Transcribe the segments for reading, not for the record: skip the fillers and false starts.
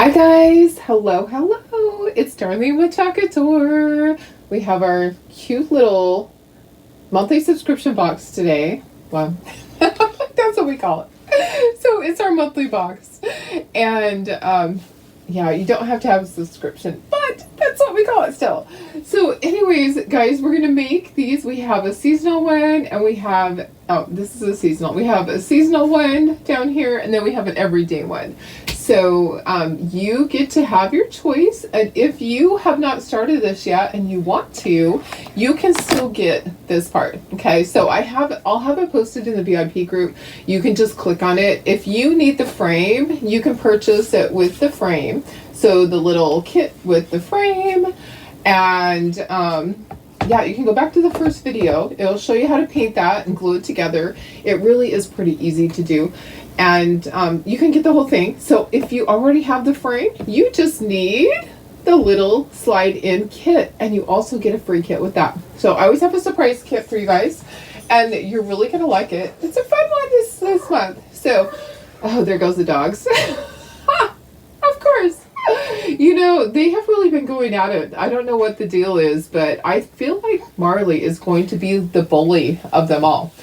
Hi guys, hello. It's Darlene with Talkator. We have our cute little monthly subscription box today. Well, that's what we call it. So it's our monthly box. And yeah, you don't have to have a subscription, but that's what we call it still. So anyways, guys, we're going to make these. We have a seasonal one and we have, oh, this is a seasonal. We have a seasonal one down here and then we have an everyday one. So you get to have your choice, and if you have not started this yet and you want to, you can still get this part. Okay, so I'll have it posted in the VIP group. You can just click on it. If you need the frame, you can purchase it with the frame. So the little kit with the frame, and yeah, you can go back to the first video. It'll show you how to paint that and glue it together. It really is pretty easy to do. And you can get the whole thing. So if you already have the frame, you just need the little slide in kit, and you also get a free kit with that. So I always have a surprise kit for you guys, and you're really gonna like it. It's a fun one this month. So, oh, there goes the dogs. Of course. You know, they have really been going at it. I don't know what the deal is, but I feel like Marley is going to be the bully of them all.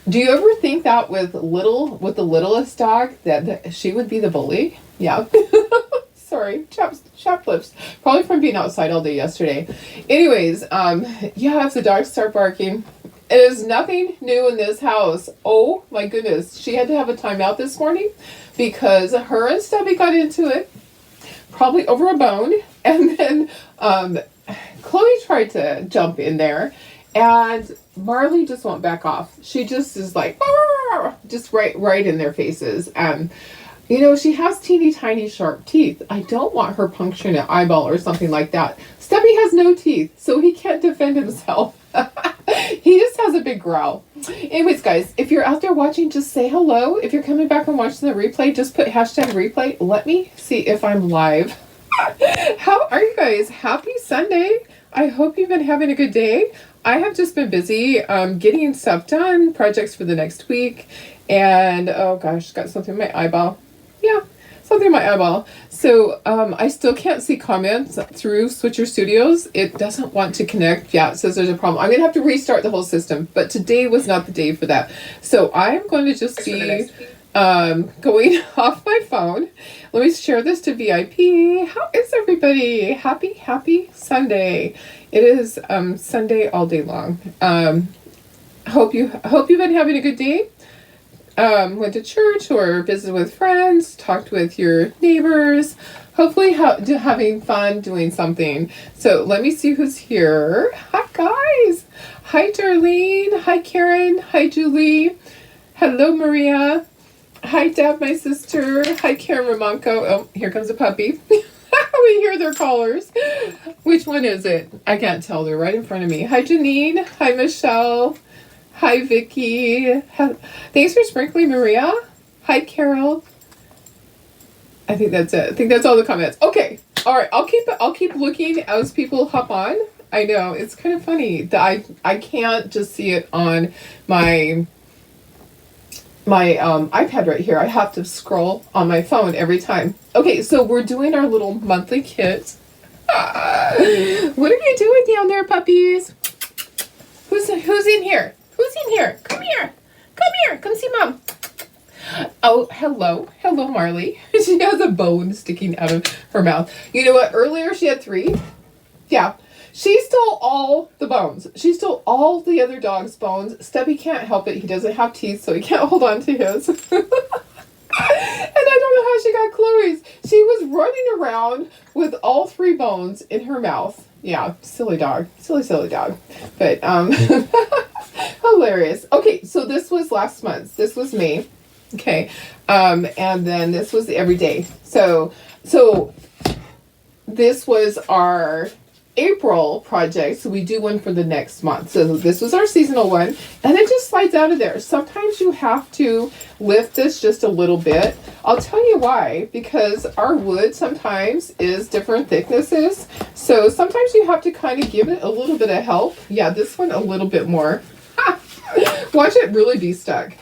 Do you ever think that with the littlest dog that she would be the bully? Yeah. Sorry, chapped lips. Probably from being outside all day yesterday. Anyways, yeah, if the dogs start barking, it is nothing new in this house. Oh my goodness. She had to have a timeout this morning because her and Stubby got into it, probably over a bone, and then Chloe tried to jump in there. And Marley just won't back off. She just is like, just right in their faces. And, you know, she has teeny tiny sharp teeth. I don't want her puncturing an eyeball or something like that. Stubby has no teeth, so he can't defend himself. He just has a big growl. Anyways, guys, if you're out there watching, just say hello. If you're coming back and watching the replay, just put hashtag replay. Let me see if I'm live. How are you guys? Happy Sunday. I hope you've been having a good day. I have just been busy getting stuff done, projects for the next week, and oh gosh, got something in my eyeball. Yeah, something in my eyeball. So I still can't see comments through Switcher Studios. It doesn't want to connect. Yeah, it says there's a problem. I'm going to have to restart the whole system, but today was not the day for that. So I'm going to just be going off my phone. Let me share this to VIP. How is everybody? Happy Sunday. It is Sunday all day long. Hope you've been having a good day. Went to church or visited with friends, talked with your neighbors. Hopefully having fun doing something. So let me see who's here. Hi guys. Hi Darlene. Hi Karen. Hi Julie. Hello Maria. Hi Deb, my sister. Hi Karen Ramonko. Oh, here comes a puppy. We hear their callers. Which one is it? I can't tell. They're right in front of me. Hi Janine. Hi Michelle. Hi Vicky. Thanks for sprinkling Maria. Hi Carol. I think that's it. I think that's all the comments. Okay. All right. I'll keep looking as people hop on. I know it's kind of funny that I can't just see it on my iPad right here. I have to scroll on my phone every time. Okay, so we're doing our little monthly kit. What are you doing down there, puppies? Who's in here? Who's in here? Come here. Come see Mom. Oh, hello, Marley. She has a bone sticking out of her mouth. You know what? Earlier she had 3. Yeah. She stole all the bones. She stole all the other dog's bones. Stubby can't help it. He doesn't have teeth, so he can't hold on to his. And I don't know how she got Chloe's. She was running around with all 3 bones in her mouth. Yeah, silly dog. Silly dog. But, hilarious. Okay, so this was last month. This was May. Okay. And then this was the everyday. So this was our April project, so we do one for the next month. So this was our seasonal one, and it just slides out of there. Sometimes you have to lift this just a little bit. I'll tell you why, because our wood sometimes is different thicknesses, so sometimes you have to kind of give it a little bit of help. Yeah, this one a little bit more. Watch it really be stuck.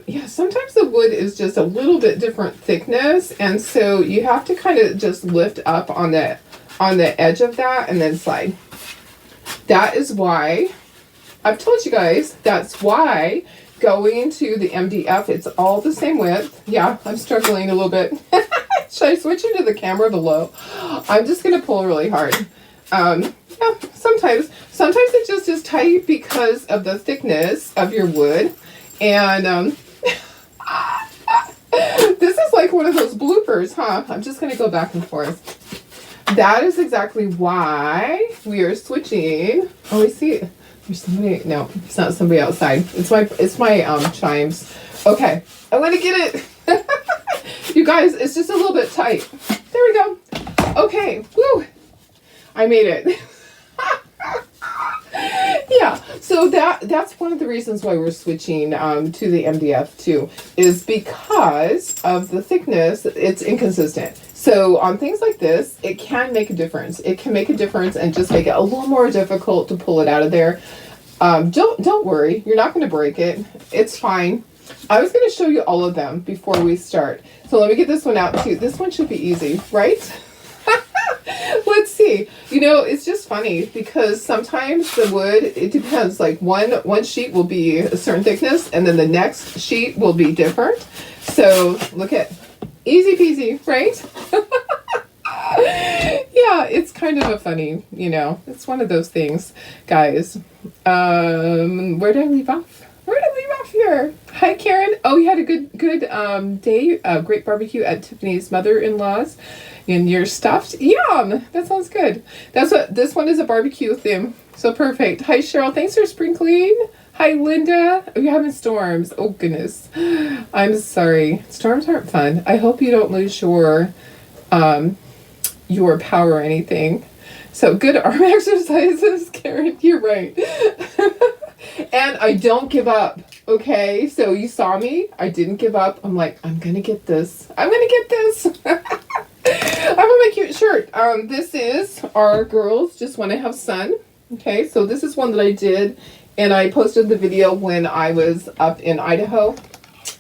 Yeah, sometimes the wood is just a little bit different thickness, and so you have to kind of just lift up on the edge of that and then slide. That is why I've told you guys, that's why going to the MDF, it's all the same width. Yeah, I'm struggling a little bit. Should I switch into the camera below? I'm just going to pull really hard. Yeah, sometimes it just is tight because of the thickness of your wood. And this is like one of those bloopers, huh? I'm just going to go back and forth. That is exactly why we are switching. Oh, I see. There's somebody. No, it's not somebody outside. It's my chimes. Okay, I want to get it. You guys, it's just a little bit tight. There we go. Okay, woo. I made it. Yeah, so that's one of the reasons why we're switching to the MDF too, is because of the thickness. It's inconsistent. So on things like this, it can make a difference. It can make a difference and just make it a little more difficult to pull it out of there. Don't worry, you're not going to break it. It's fine. I was going to show you all of them before we start. So let me get this one out too. This one should be easy, right? Let's see. You know, it's just funny because sometimes the wood, it depends. Like one sheet will be a certain thickness and then the next sheet will be different. So look at easy peasy, right? Yeah, it's kind of a funny, you know, it's one of those things, guys. Where did I leave off? Where did I leave off here? Hi, Karen. Oh, you had a good day, great barbecue at Tiffany's mother-in-law's. And you're stuffed? Yum! That sounds good. That's what this one is, a barbecue theme. So perfect. Hi, Cheryl. Thanks for sprinkling. Hi, Linda. Oh, you're having storms. Oh, goodness. I'm sorry. Storms aren't fun. I hope you don't lose your power or anything. So good arm exercises, Karen. You're right. And I don't give up. Okay, so you saw me. I didn't give up. I'm like, I'm gonna get this. I'm gonna get this. I have my cute shirt. This is our girls just want to have sun. Okay, so this is one that I did, and I posted the video when I was up in Idaho.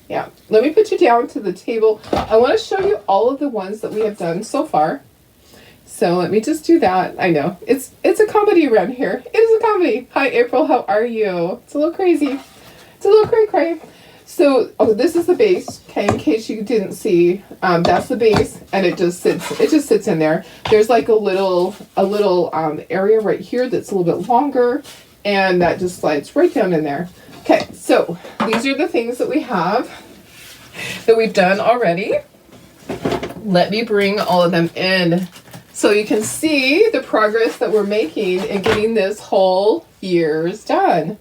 Yeah, let me put you down to the table. I want to show you all of the ones that we have done so far. So let me just do that. I know it's a comedy around here. It is a comedy. Hi, April. How are you? It's a little crazy. It's a little cray. So, this is the base. Okay, in case you didn't see, that's the base, and it just sits in there. There's like a little area right here that's a little bit longer, and that just slides right down in there. Okay, so these are the things that we have that we've done already. Let me bring all of them in so you can see the progress that we're making in getting this whole year's done.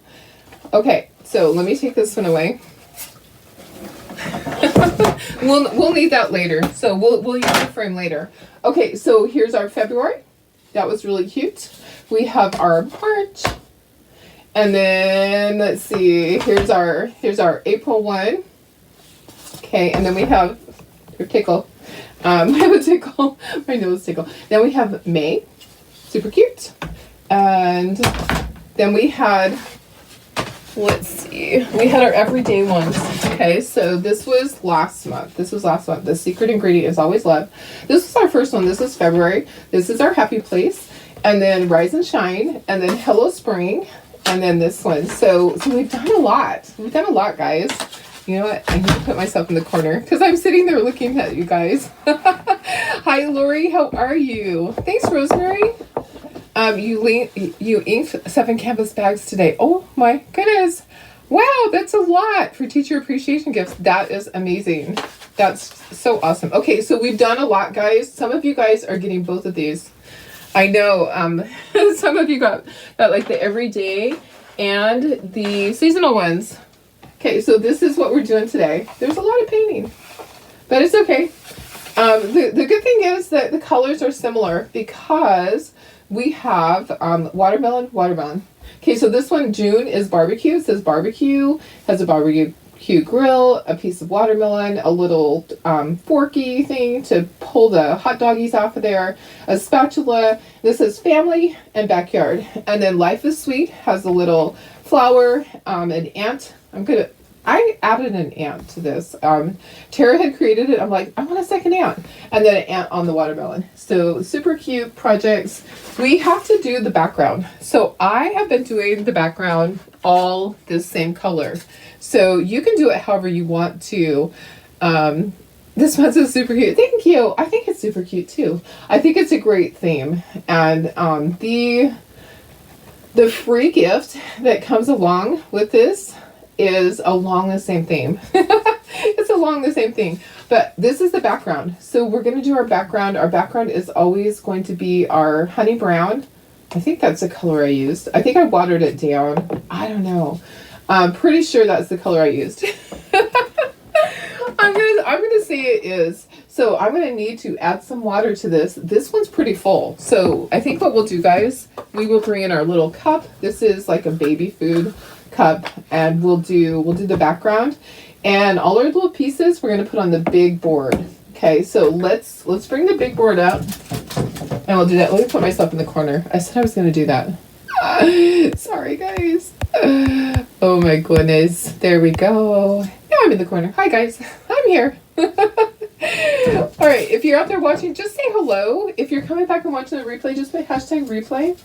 Okay, so let me take this one away. We'll need that later, so we'll use the frame later. Okay, so here's our February. That was really cute. We have our March, and then let's see. Here's our April one. Okay, and then we have your tickle. I have a tickle. My nose tickle. Then we have May, super cute, and then we had. Let's see. We had our everyday ones. Okay, so this was last month. The secret ingredient is always love. This was our first one. This is February. This is our happy place. And then Rise and Shine. And then Hello Spring. And then this one. So we've done a lot. We've done a lot, guys. You know what? I need to put myself in the corner because I'm sitting there looking at you guys. Hi, Lori. How are you? Thanks, Rosemary. You inked 7 canvas bags today. Oh my goodness. Wow, that's a lot for teacher appreciation gifts. That is amazing. That's so awesome. Okay, so we've done a lot, guys. Some of you guys are getting both of these. I know some of you got like the everyday and the seasonal ones. Okay, so this is what we're doing today. There's a lot of painting, but it's okay. The good thing is that the colors are similar because we have watermelon. Okay, so this one, June, is barbecue. It says barbecue, has a barbecue grill, a piece of watermelon, a little forky thing to pull the hot doggies off of there, a spatula. This is family and backyard. And then Life is Sweet has a little flower, an ant. I'm going to I added an ant to this. Tara had created it. I'm like, I want a second ant. And then an ant on the watermelon. So super cute projects. We have to do the background. So I have been doing the background all this same color. So you can do it however you want to. This one's so super cute. Thank you. I think it's super cute too. I think it's a great theme. And the free gift that comes along with this is along the same theme. It's along the same thing. But this is the background. So we're going to do our background. Our background is always going to be our honey brown. I think that's the color I used. I think I watered it down. I don't know. I'm pretty sure that's the color I used. I'm gonna say it is. So I'm gonna need to add some water to this. This one's pretty full. So I think what we'll do, guys, we will bring in our little cup. This is like a baby food cup, and we'll do the background, and all our little pieces we're gonna put on the big board. Okay, so let's bring the big board up, and we'll do that. Let me put myself in the corner. I said I was gonna do that. Sorry, guys. Oh my goodness. There we go. Now I'm in the corner. Hi, guys. I'm here. All right. If you're out there watching, just say hello. If you're coming back and watching the replay, just put hashtag replay.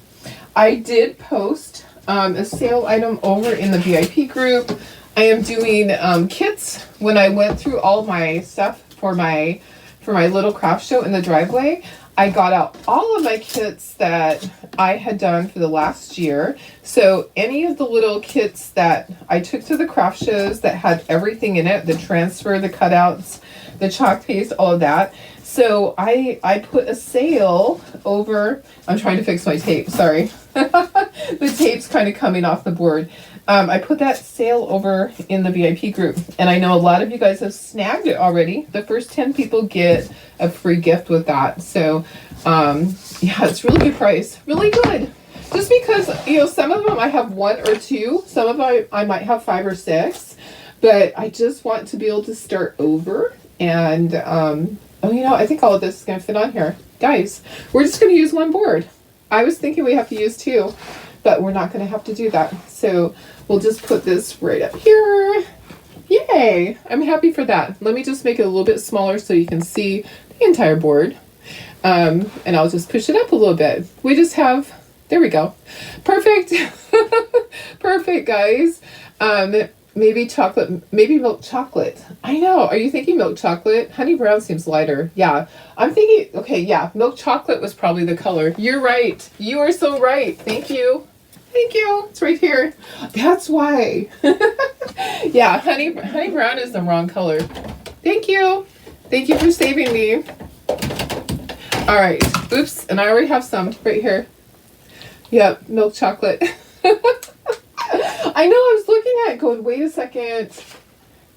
I did post a sale item over in the VIP group. I am doing kits. When I went through all my stuff for my little craft show in the driveway, I got out all of my kits that I had done for the last year. So any of the little kits that I took to the craft shows that had everything in it, the transfer, the cutouts, the chalk paste, all of that. So I put a sale over. I'm trying to fix my tape, sorry. The tape's kind of coming off the board. I put that sale over in the VIP group, and I know a lot of you guys have snagged it already. The first 10 people get a free gift with that. So, yeah, it's really good price. Really good. Just because, you know, some of them I have 1 or 2. Some of them I might have 5 or 6. But I just want to be able to start over. And, oh, you know, I think all of this is going to fit on here. Guys, we're just going to use 1 board. I was thinking we have to use 2. But we're not going to have to do that. So we'll just put this right up here. Yay! I'm happy for that. Let me just make it a little bit smaller so you can see the entire board. And I'll just push it up a little bit. We just have, there we go. Perfect. Perfect, guys. Maybe chocolate, maybe milk chocolate. I know. Are you thinking milk chocolate? Honey brown seems lighter. Yeah. I'm thinking, okay, yeah, milk chocolate was probably the color. You're right. You are so right. Thank you. Thank you. It's right here. That's why. Yeah, honey brown is the wrong color. Thank you. Thank you for saving me. All right. Oops. And I already have some right here. Yep, milk chocolate. I know, I was looking at it going, wait a second.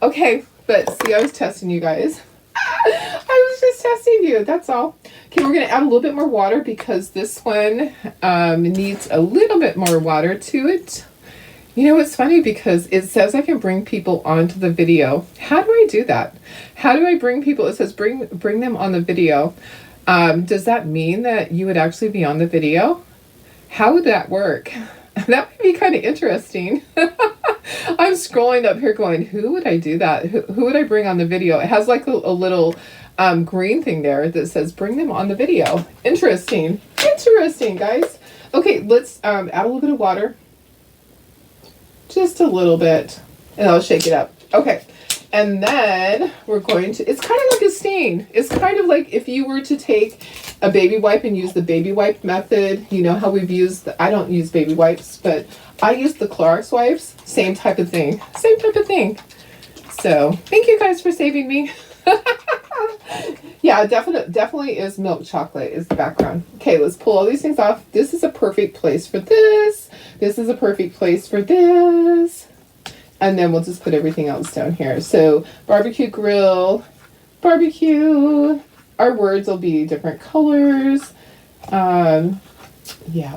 Okay, but see, I was testing you guys. I was just testing you, that's all. Okay, we're going to add a little bit more water because this one needs a little bit more water to it. You know, it's funny because it says I can bring people onto the video. How do I do that? How do I bring people? It says bring them on the video. Does that mean that you would actually be on the video? How would that work? That would be kind of interesting. I'm scrolling up here going, who would I do that? Who would I bring on the video? It has like a little green thing there that says bring them on the video. Interesting. Interesting, guys. Okay, let's add a little bit of water. Just a little bit. And I'll shake it up. Okay. And then we're going to, it's kind of like a stain. It's kind of like if you were to take a baby wipe and use the baby wipe method. You know how we've used, I don't use baby wipes, but I use the Clorox wipes. Same type of thing. Same type of thing. So thank you guys for saving me. Yeah, definitely is milk chocolate is the background. Okay, let's pull all these things off. This is a perfect place for this. This is a perfect place for this. And then we'll just put everything else down here. So barbecue grill, barbecue. Our words will be different colors. Yeah,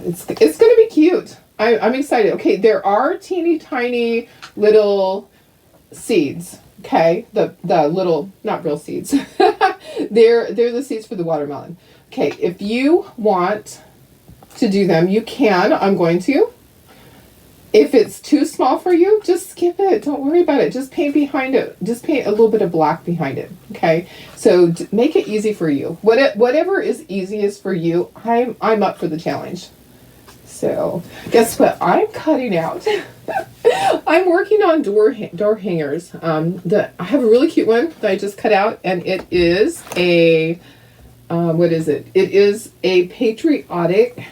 it's going to be cute. I'm excited. Okay, there are teeny tiny little seeds. Okay, the little, not real seeds. they're the seeds for the watermelon. Okay, if you want to do them, you can. I'm going to. If it's too small for you, just skip it. Don't worry about it. Just paint behind it. Just paint a little bit of black behind it. Okay. So make it easy for you. Whatever is easiest for you, I'm up for the challenge. So guess what I'm cutting out? I'm working on door hangers. I have a really cute one that I just cut out, and it is a what is it? It is a patriotic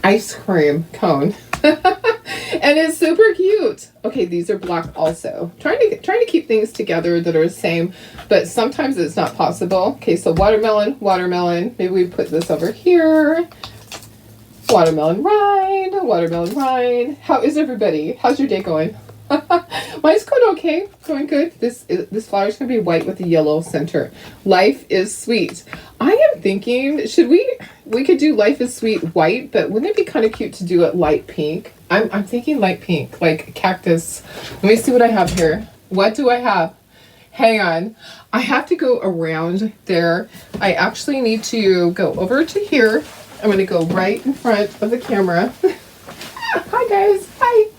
ice cream cone. And it's super cute. Okay, these are black also. Trying to keep things together that are the same, but sometimes it's not possible. Okay, so watermelon. Maybe we put this over here. Watermelon rind. How is everybody? How's your day going? Mine's going okay. Going good. This flower's gonna be white with a yellow center. Life is sweet. I am thinking, we could do Life is Sweet white, but wouldn't it be kind of cute to do it light pink? I'm thinking light pink, like cactus. Let me see what I have here. What do I have? Hang on. I have to go around there. I actually need to go over to here. I'm going to go right in front of the camera. Hi guys. Hi.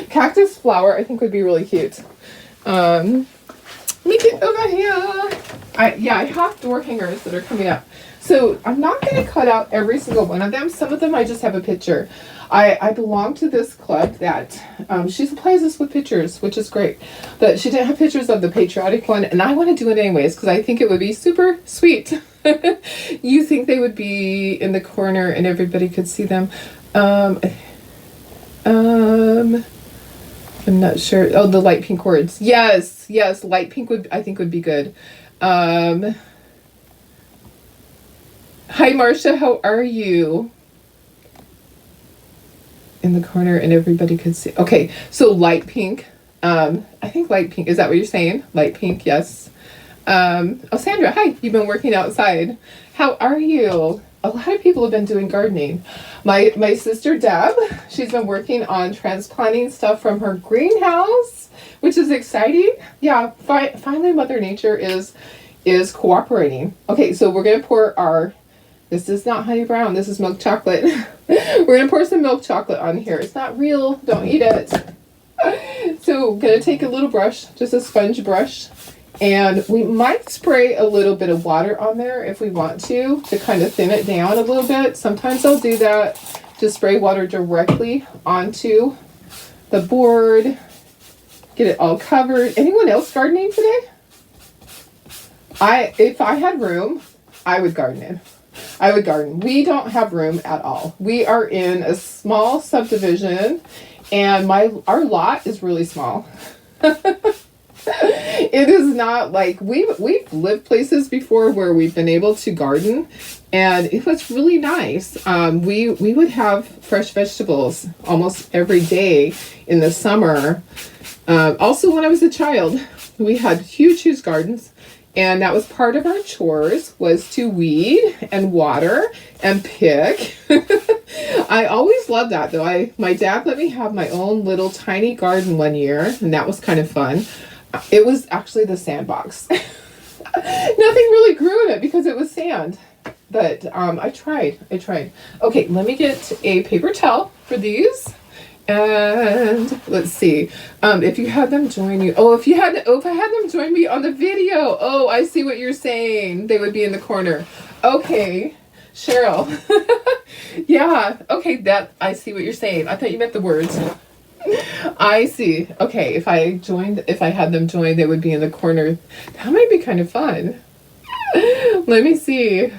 Cactus flower I think would be really cute. Let me get over here. I have door hangers that are coming up. So I'm not going to cut out every single one of them. Some of them I just have a picture. I belong to this club that she supplies us with pictures, which is great. But she didn't have pictures of the patriotic one, and I want to do it anyways because I think it would be super sweet. You think they would be in the corner and everybody could see them? I'm not sure. Oh, the light pink words. Yes, light pink I think would be good. Hi Marcia, how are you? In the corner and everybody could see. Okay, so light pink. I think light pink. Is that what you're saying? Light pink, yes. Oh, Sandra, hi. You've been working outside. How are you? A lot of people have been doing gardening. My sister Deb, she's been working on transplanting stuff from her greenhouse, which is exciting. Yeah, finally Mother Nature is cooperating. Okay, so we're gonna pour this is not honey brown, this is milk chocolate. We're gonna pour some milk chocolate on here. It's not real, don't eat it. So I'm gonna take a little brush, just a sponge brush, and we might spray a little bit of water on there if we want to kind of thin it down a little bit. Sometimes I'll do that, just spray water directly onto the board, get it all covered. Anyone else gardening today? If I had room, I would garden. We don't have room at all. We are in a small subdivision, and our lot is really small. It is not like we've lived places before where we've been able to garden, and it was really nice. We would have fresh vegetables almost every day in the summer. Also, when I was a child, we had huge gardens. And that was part of our chores, was to weed and water and pick. I always loved that, though. My dad let me have my own little tiny garden one year, and that was kind of fun. It was actually the sandbox. Nothing really grew in it because it was sand. But I tried. Okay, let me get a paper towel for these. And let's see, if you had them join you, if I had them join me on the video, I see what you're saying, they would be in the corner. Okay, Cheryl. Yeah, okay, that I see what you're saying. I thought you meant the words. I see. Okay, if I had them join, they would be in the corner. That might be kind of fun. Let me see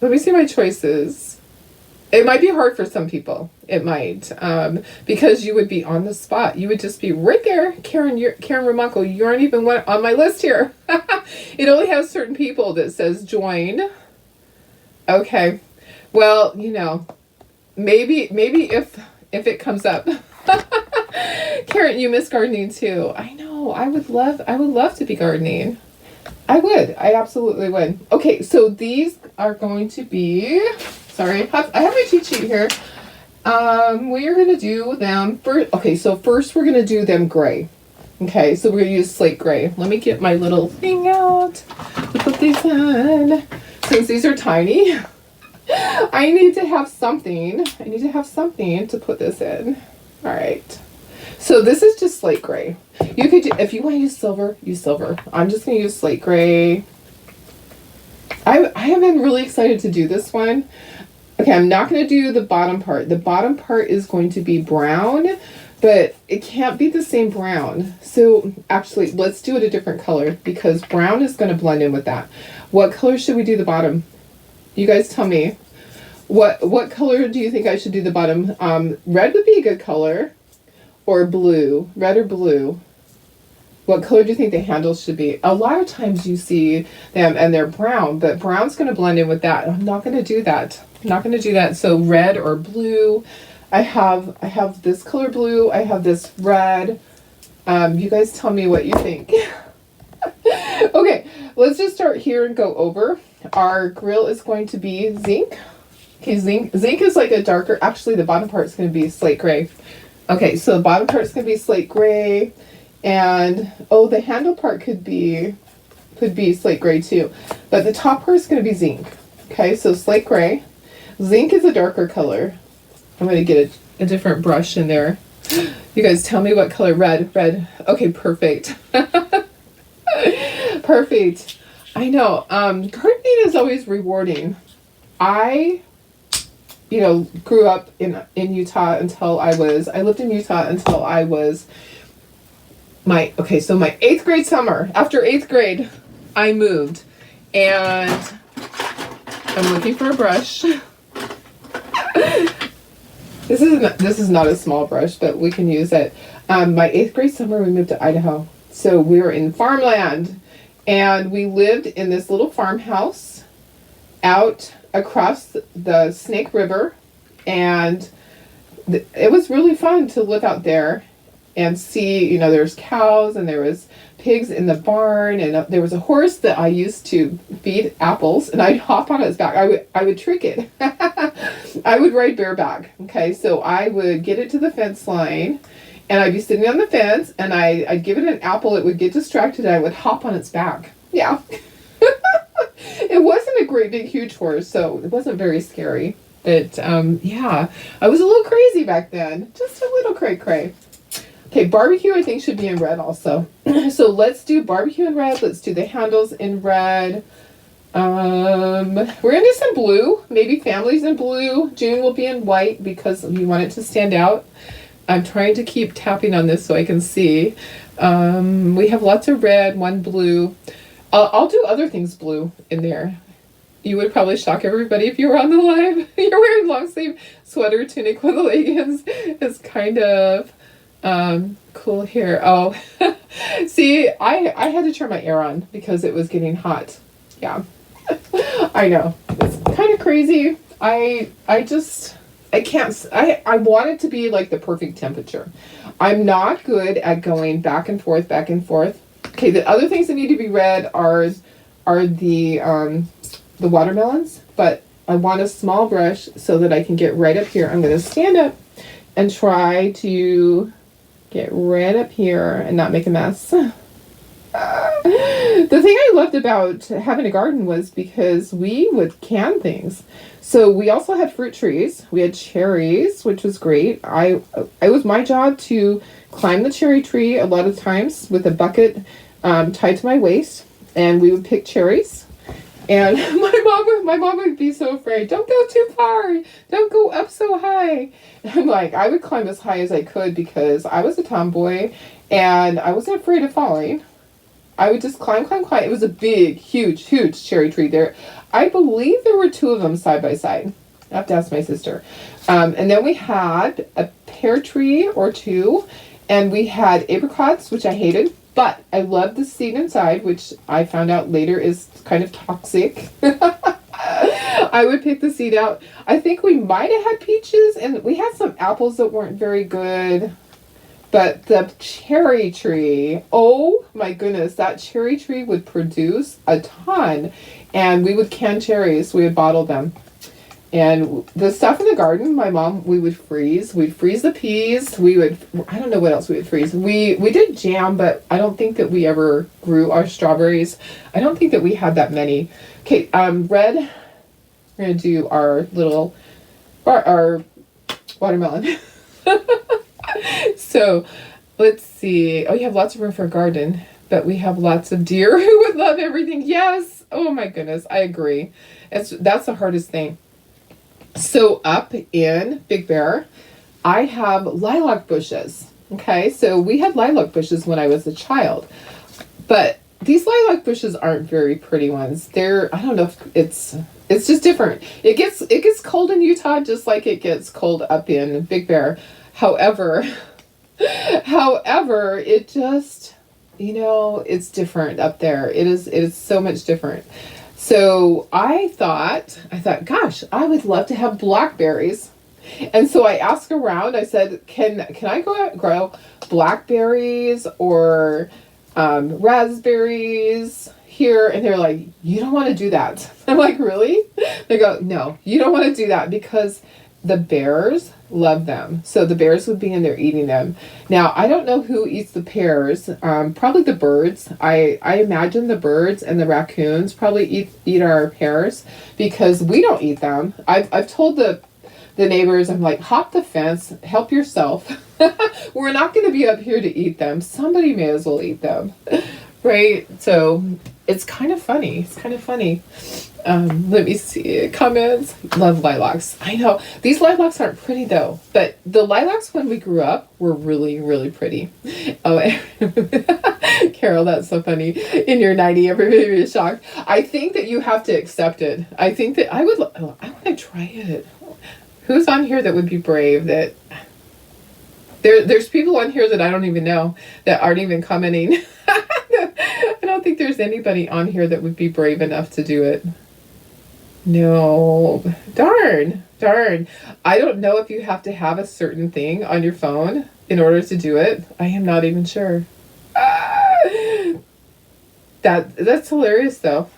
my choices. It might be hard for some people. It might, because you would be on the spot. You would just be right there. Karen Romanko, you aren't even on my list here. It only has certain people that says join. Okay. Well, maybe if it comes up. Karen, you miss gardening too. I know. I would love to be gardening. I absolutely would. Okay, so these are going to be, sorry, I have my cheat sheet here. We are going to do them first. Okay, so first we're going to do them gray. Okay, so we're going to use slate gray. Let me get my little thing out to put these in. Since these are tiny, I need to have something. I need to have something to put this in. All right. So this is just slate gray. You could, if you want to use silver, use silver. I'm just going to use slate gray. I have been really excited to do this one. Okay, I'm not going to do the bottom part. The bottom part is going to be brown, but it can't be the same brown. So actually, let's do it a different color because brown is going to blend in with that. What color should we do the bottom? You guys tell me. What color do you think I should do the bottom? Red would be a good color, or blue. Red or blue. What color do you think the handles should be? A lot of times you see them and they're brown, but brown's going to blend in with that. I'm not going to do that. I'm not going to do that. So red or blue. I have this color blue. I have this red. You guys tell me what you think. Okay, let's just start here and go over. Our grill is going to be zinc. Okay, zinc is like a darker, actually the bottom part is going to be slate gray. Okay, so the bottom part is going to be slate gray, and oh, the handle part could be slate gray too, but the top part is going to be zinc. Okay, so slate gray. Zinc is a darker color. I'm going to get a different brush in there. You guys tell me what color. Red. Okay, perfect. Perfect. I know. Gardening is always rewarding. I grew up in Utah until I lived in Utah until I was my 8th grade summer. After 8th grade, I moved, and I'm looking for a brush. This is not a small brush, but we can use it. My 8th grade summer, we moved to Idaho. So we were in farmland, and we lived in this little farmhouse out across the Snake River, and it was really fun to live out there and see, there's cows and there was pigs in the barn, and there was a horse that I used to feed apples, and I'd hop on its back. I would trick it. I would ride bareback. Okay, so I would get it to the fence line, and I'd be sitting on the fence, and I'd give it an apple. It would get distracted, and I would hop on its back. Yeah. It wasn't a great big huge horse, so it wasn't very scary. But yeah, I was a little crazy back then. Just a little cray-cray. Okay, barbecue I think should be in red also. So let's do barbecue in red. Let's do the handles in red. We're gonna do some blue. Maybe families in blue. June will be in white because we want it to stand out. I'm trying to keep tapping on this so I can see. We have lots of red, one blue. I'll do other things blue in there. You would probably shock everybody if you were on the live. You're wearing long sleeve sweater tunic with leggings. It's kind of cool here. Oh, see, I had to turn my air on because it was getting hot. Yeah, I know. It's kind of crazy. I can't. I want it to be like the perfect temperature. I'm not good at going back and forth, back and forth. Okay, the other things that need to be red are the watermelons, but I want a small brush so that I can get right up here. I'm going to stand up and try to get right up here and not make a mess. The thing I loved about having a garden was because we would can things. So we also had fruit trees. We had cherries, which was great. It was my job to climb the cherry tree a lot of times with a bucket tied to my waist, and we would pick cherries. And my mom would be so afraid. Don't go too far. Don't go up so high. And I'm like, I would climb as high as I could because I was a tomboy and I wasn't afraid of falling. I would just climb. It was a big, huge cherry tree there. I believe there were 2 of them side by side. I have to ask my sister. And then we had a pear tree or 2, and we had apricots, which I hated. But I loved the seed inside, which I found out later is kind of toxic. I would pick the seed out. I think we might have had peaches, and we had some apples that weren't very good. But the cherry tree, oh my goodness, that cherry tree would produce a ton. And we would can cherries. We would bottle them. And the stuff in the garden, my mom, we would freeze. We'd freeze the peas. I don't know what else we would freeze. We did jam, but I don't think that we ever grew our strawberries. I don't think that we had that many. Okay, red. We're going to do our little, our watermelon. So let's see. Oh, you have lots of room for a garden, but we have lots of deer who would love everything. Yes. Oh my goodness. I agree. That's the hardest thing. So up in Big Bear, I have lilac bushes. Okay. So we had lilac bushes when I was a child, but these lilac bushes aren't very pretty ones. I don't know if it's just different. It gets cold in Utah just like it gets cold up in Big Bear. However, it just, it's different up there. It is so much different. So I thought, gosh, I would love to have blackberries. And so I asked around. I said, can I go out and grow blackberries or raspberries here? And they're like, you don't want to do that. I'm like, really? They go, no, you don't want to do that because the bears love them. So the bears would be in there eating them. Now, I don't know who eats the pears. Probably the birds. I imagine the birds and the raccoons probably eat our pears because we don't eat them. I've told the neighbors, I'm like, hop the fence, help yourself. We're not going to be up here to eat them. Somebody may as well eat them. Right? So it's kind of funny. Let me see. Comments. Love lilacs. I know. These lilacs aren't pretty though. But the lilacs when we grew up were really, really pretty. Oh, Carol, that's so funny. In your 90, everybody was shocked. I think that you have to accept it. I think that I want to try it. Who's on here that would be brave that... There's people on here that I don't even know that aren't even commenting. I don't think there's anybody on here that would be brave enough to do it. No. Darn. I don't know if you have to have a certain thing on your phone in order to do it. I am not even sure. That's hilarious though.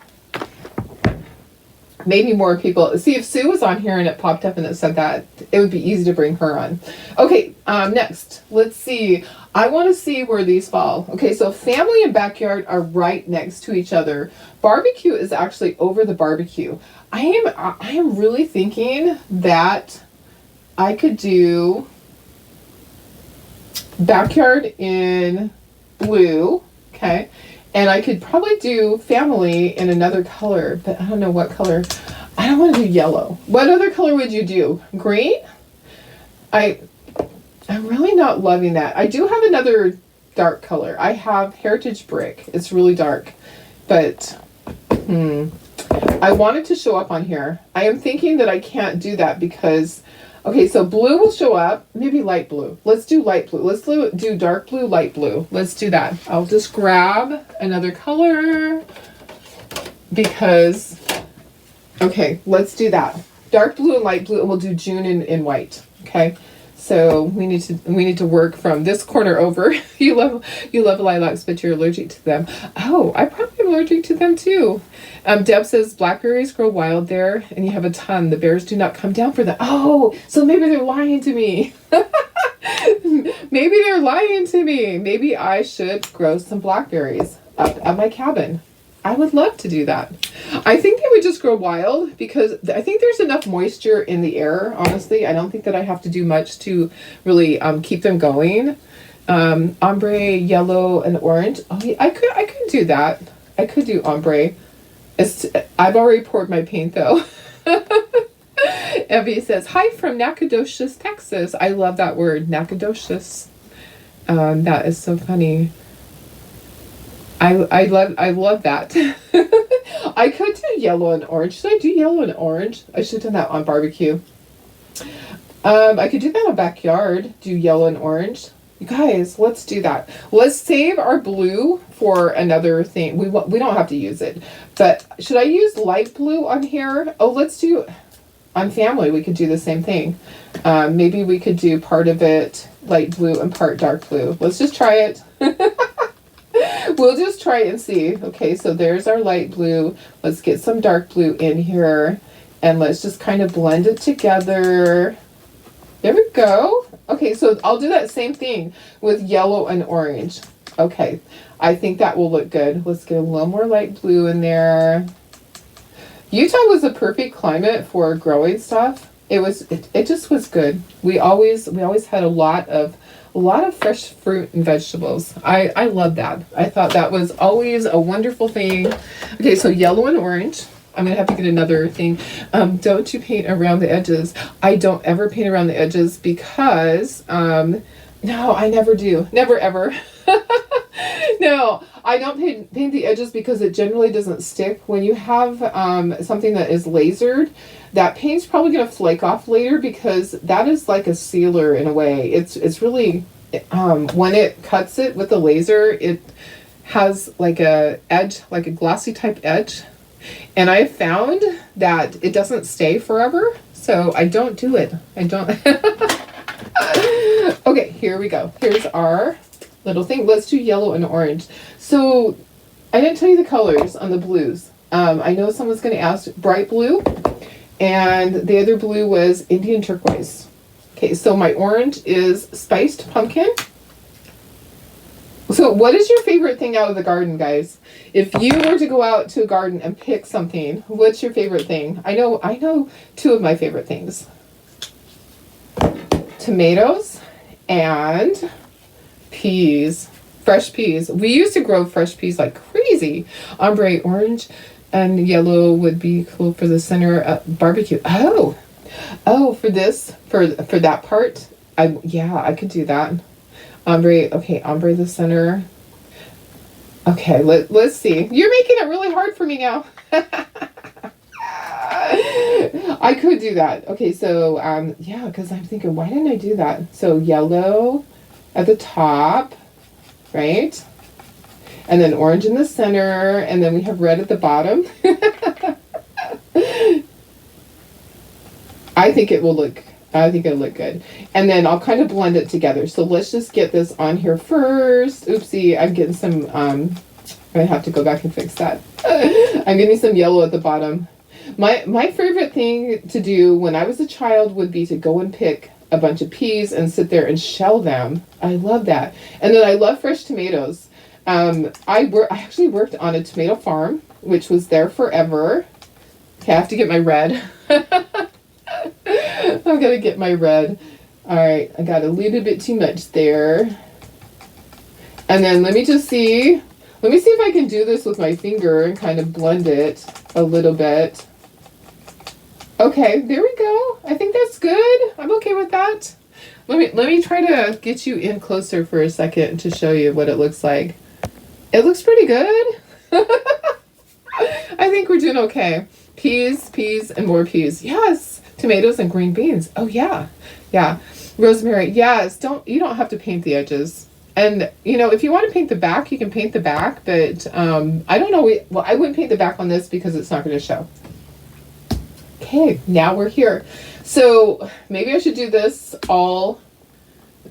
Maybe more people. See, if Sue was on here and it popped up and it said that, it would be easy to bring her on. Okay, next. Let's see. I want to see where these fall. Okay, so family and backyard are right next to each other. Barbecue is actually over the barbecue. I am really thinking that I could do backyard in blue, okay? And I could probably do family in another color, but I don't know what color. I don't want to do yellow. What other color would you do? Green? I'm really not loving that. I do have another dark color. I have Heritage Brick. It's really dark, but I wanted to show up on here. I am thinking that I can't do that because, okay, so blue will show up, maybe light blue. Let's do light blue. Let's do dark blue, light blue. Let's do that. I'll just grab another color because, okay, let's do that. Dark blue and light blue, and we'll do June in white, okay? So we need to work from this corner over. You love lilacs, but you're allergic to them. Oh, I probably am allergic to them too. Deb says blackberries grow wild there, and you have a ton. The bears do not come down for them. Oh, so maybe they're lying to me. Maybe they're lying to me. Maybe I should grow some blackberries up at my cabin. I would love to do that. I think they would just grow wild because I think there's enough moisture in the air, honestly. I don't think that I have to do much to really keep them going. Ombre, yellow, and orange. Oh, yeah, I could do that. I could do ombre. I've already poured my paint though. Evie says, hi from Nacogdoches, Texas. I love that word, Nacogdoches. That is so funny. I love that. I could do yellow and orange. Should I do yellow and orange? I should have done that on barbecue. I could do that in backyard. Do yellow and orange. You guys, let's do that. Let's save our blue for another thing. We don't have to use it. But should I use light blue on here? Oh, let's do on family. We could do the same thing. Maybe we could do part of it light blue and part dark blue. Let's just try it. We'll just try it and see. Okay, so there's our light blue. Let's get some dark blue in here. And let's just kind of blend it together. There we go. Okay, so I'll do that same thing with yellow and orange. Okay, I think that will look good. Let's get a little more light blue in there. Utah was a perfect climate for growing stuff. It just was good. We always had a lot of fresh fruit and vegetables. I love that. I thought that was always a wonderful thing. Okay, so yellow and orange. I'm gonna have to get another thing. Don't you paint around the edges? I don't ever paint around the edges because no, I never do. Never ever. No, I don't paint the edges because it generally doesn't stick. When you have something that is lasered, that paint's probably going to flake off later because that is like a sealer in a way. It's really, when it cuts it with the laser, it has like a edge, like a glossy type edge. And I found that it doesn't stay forever, so I don't do it. I don't. Okay, here we go. Here's our little thing. Let's do yellow and orange. So I didn't tell you the colors on the blues. I know someone's going to ask. Bright blue, and the other blue was Indian turquoise. Okay, so my orange is spiced pumpkin. So what is your favorite thing out of the garden, guys? If you were to go out to a garden and pick something, what's your favorite thing? I know two of my favorite things. Tomatoes and peas. Fresh peas. We used to grow fresh peas like crazy. Ombre orange and yellow would be cool for the center barbecue. Oh, for this, for that part, I could do that. Ombre, okay, ombre the center. Okay, let's see. You're making it really hard for me now. I could do that. Okay, so yeah, because I'm thinking, why didn't I do that? So yellow at the top, right? And then orange in the center, and then we have red at the bottom. I think it'll look good. And then I'll kind of blend it together. So let's just get this on here first. Oopsie, I'm getting some, I'm gonna have to go back and fix that. I'm getting some yellow at the bottom. My favorite thing to do when I was a child would be to go and pick a bunch of peas and sit there and shell them. I love that. And then I love fresh tomatoes. I actually worked on a tomato farm, which was there forever. Okay, I have to get my red. I'm gonna get my red. All right, I got a little bit too much there. And then let me see if I can do this with my finger and kind of blend it a little bit. Okay, there we go. I think that's good. I'm okay with that. Let me try to get you in closer for a second to show you what it looks like. It looks pretty good. I think we're doing okay. Peas, and more peas. Yes. Tomatoes and green beans. Oh yeah. Yeah. Rosemary. Yes. You don't have to paint the edges. And if you want to paint the back, you can paint the back, but I don't know. I wouldn't paint the back on this because it's not going to show. Okay, now we're here. So maybe I should do this all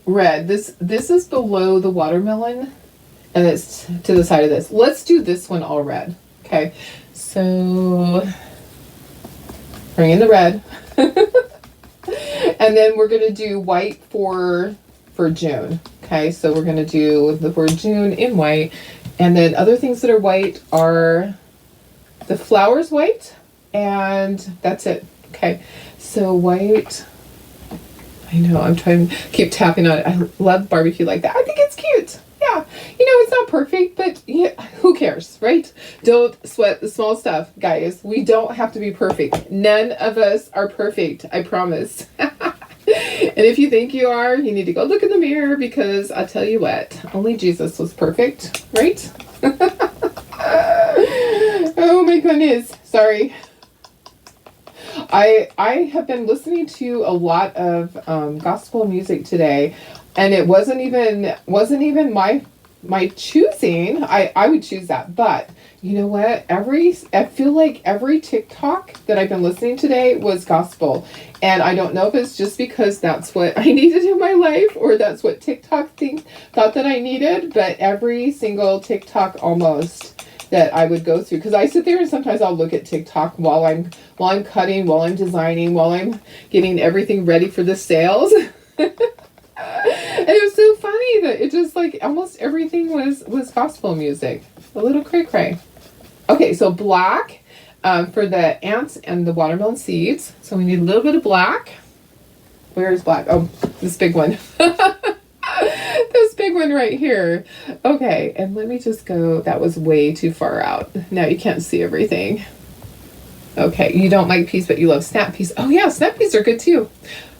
red. This is below the watermelon, and it's to the side of this. Let's do this one all red. Okay, so bring in the red. And then we're going to do white for June. Okay, so we're going to do the word June in white. And then other things that are white are the flowers white, and that's it. Okay, so white. I know, I'm trying to keep tapping on it. I love barbecue like that. I think it's cute. Yeah, it's not perfect, but yeah, who cares, right? Don't sweat the small stuff, guys. We don't have to be perfect. None of us are perfect, I promise. And if you think you are, you need to go look in the mirror, because I'll tell you what, only Jesus was perfect, right? Oh my goodness, sorry. I have been listening to a lot of gospel music today, and it wasn't even my choosing. I would choose that, but you know what? I feel like every TikTok that I've been listening today was gospel, and I don't know if it's just because that's what I needed in my life, or that's what TikTok thought that I needed. But every single TikTok almost that I would go through, because I sit there and sometimes I'll look at TikTok while I'm cutting, while I'm designing, while I'm getting everything ready for the sales. And it was so funny that it just like almost everything was gospel music. A little cray cray. Okay, so black. for the ants and the watermelon seeds. So we need a little bit of black. Where is black? Oh, this big one. This big one right here. Okay, and let me just go. That was way too far out. Now you can't see everything. Okay, you don't like peas, but you love snap peas. Oh yeah, snap peas are good too.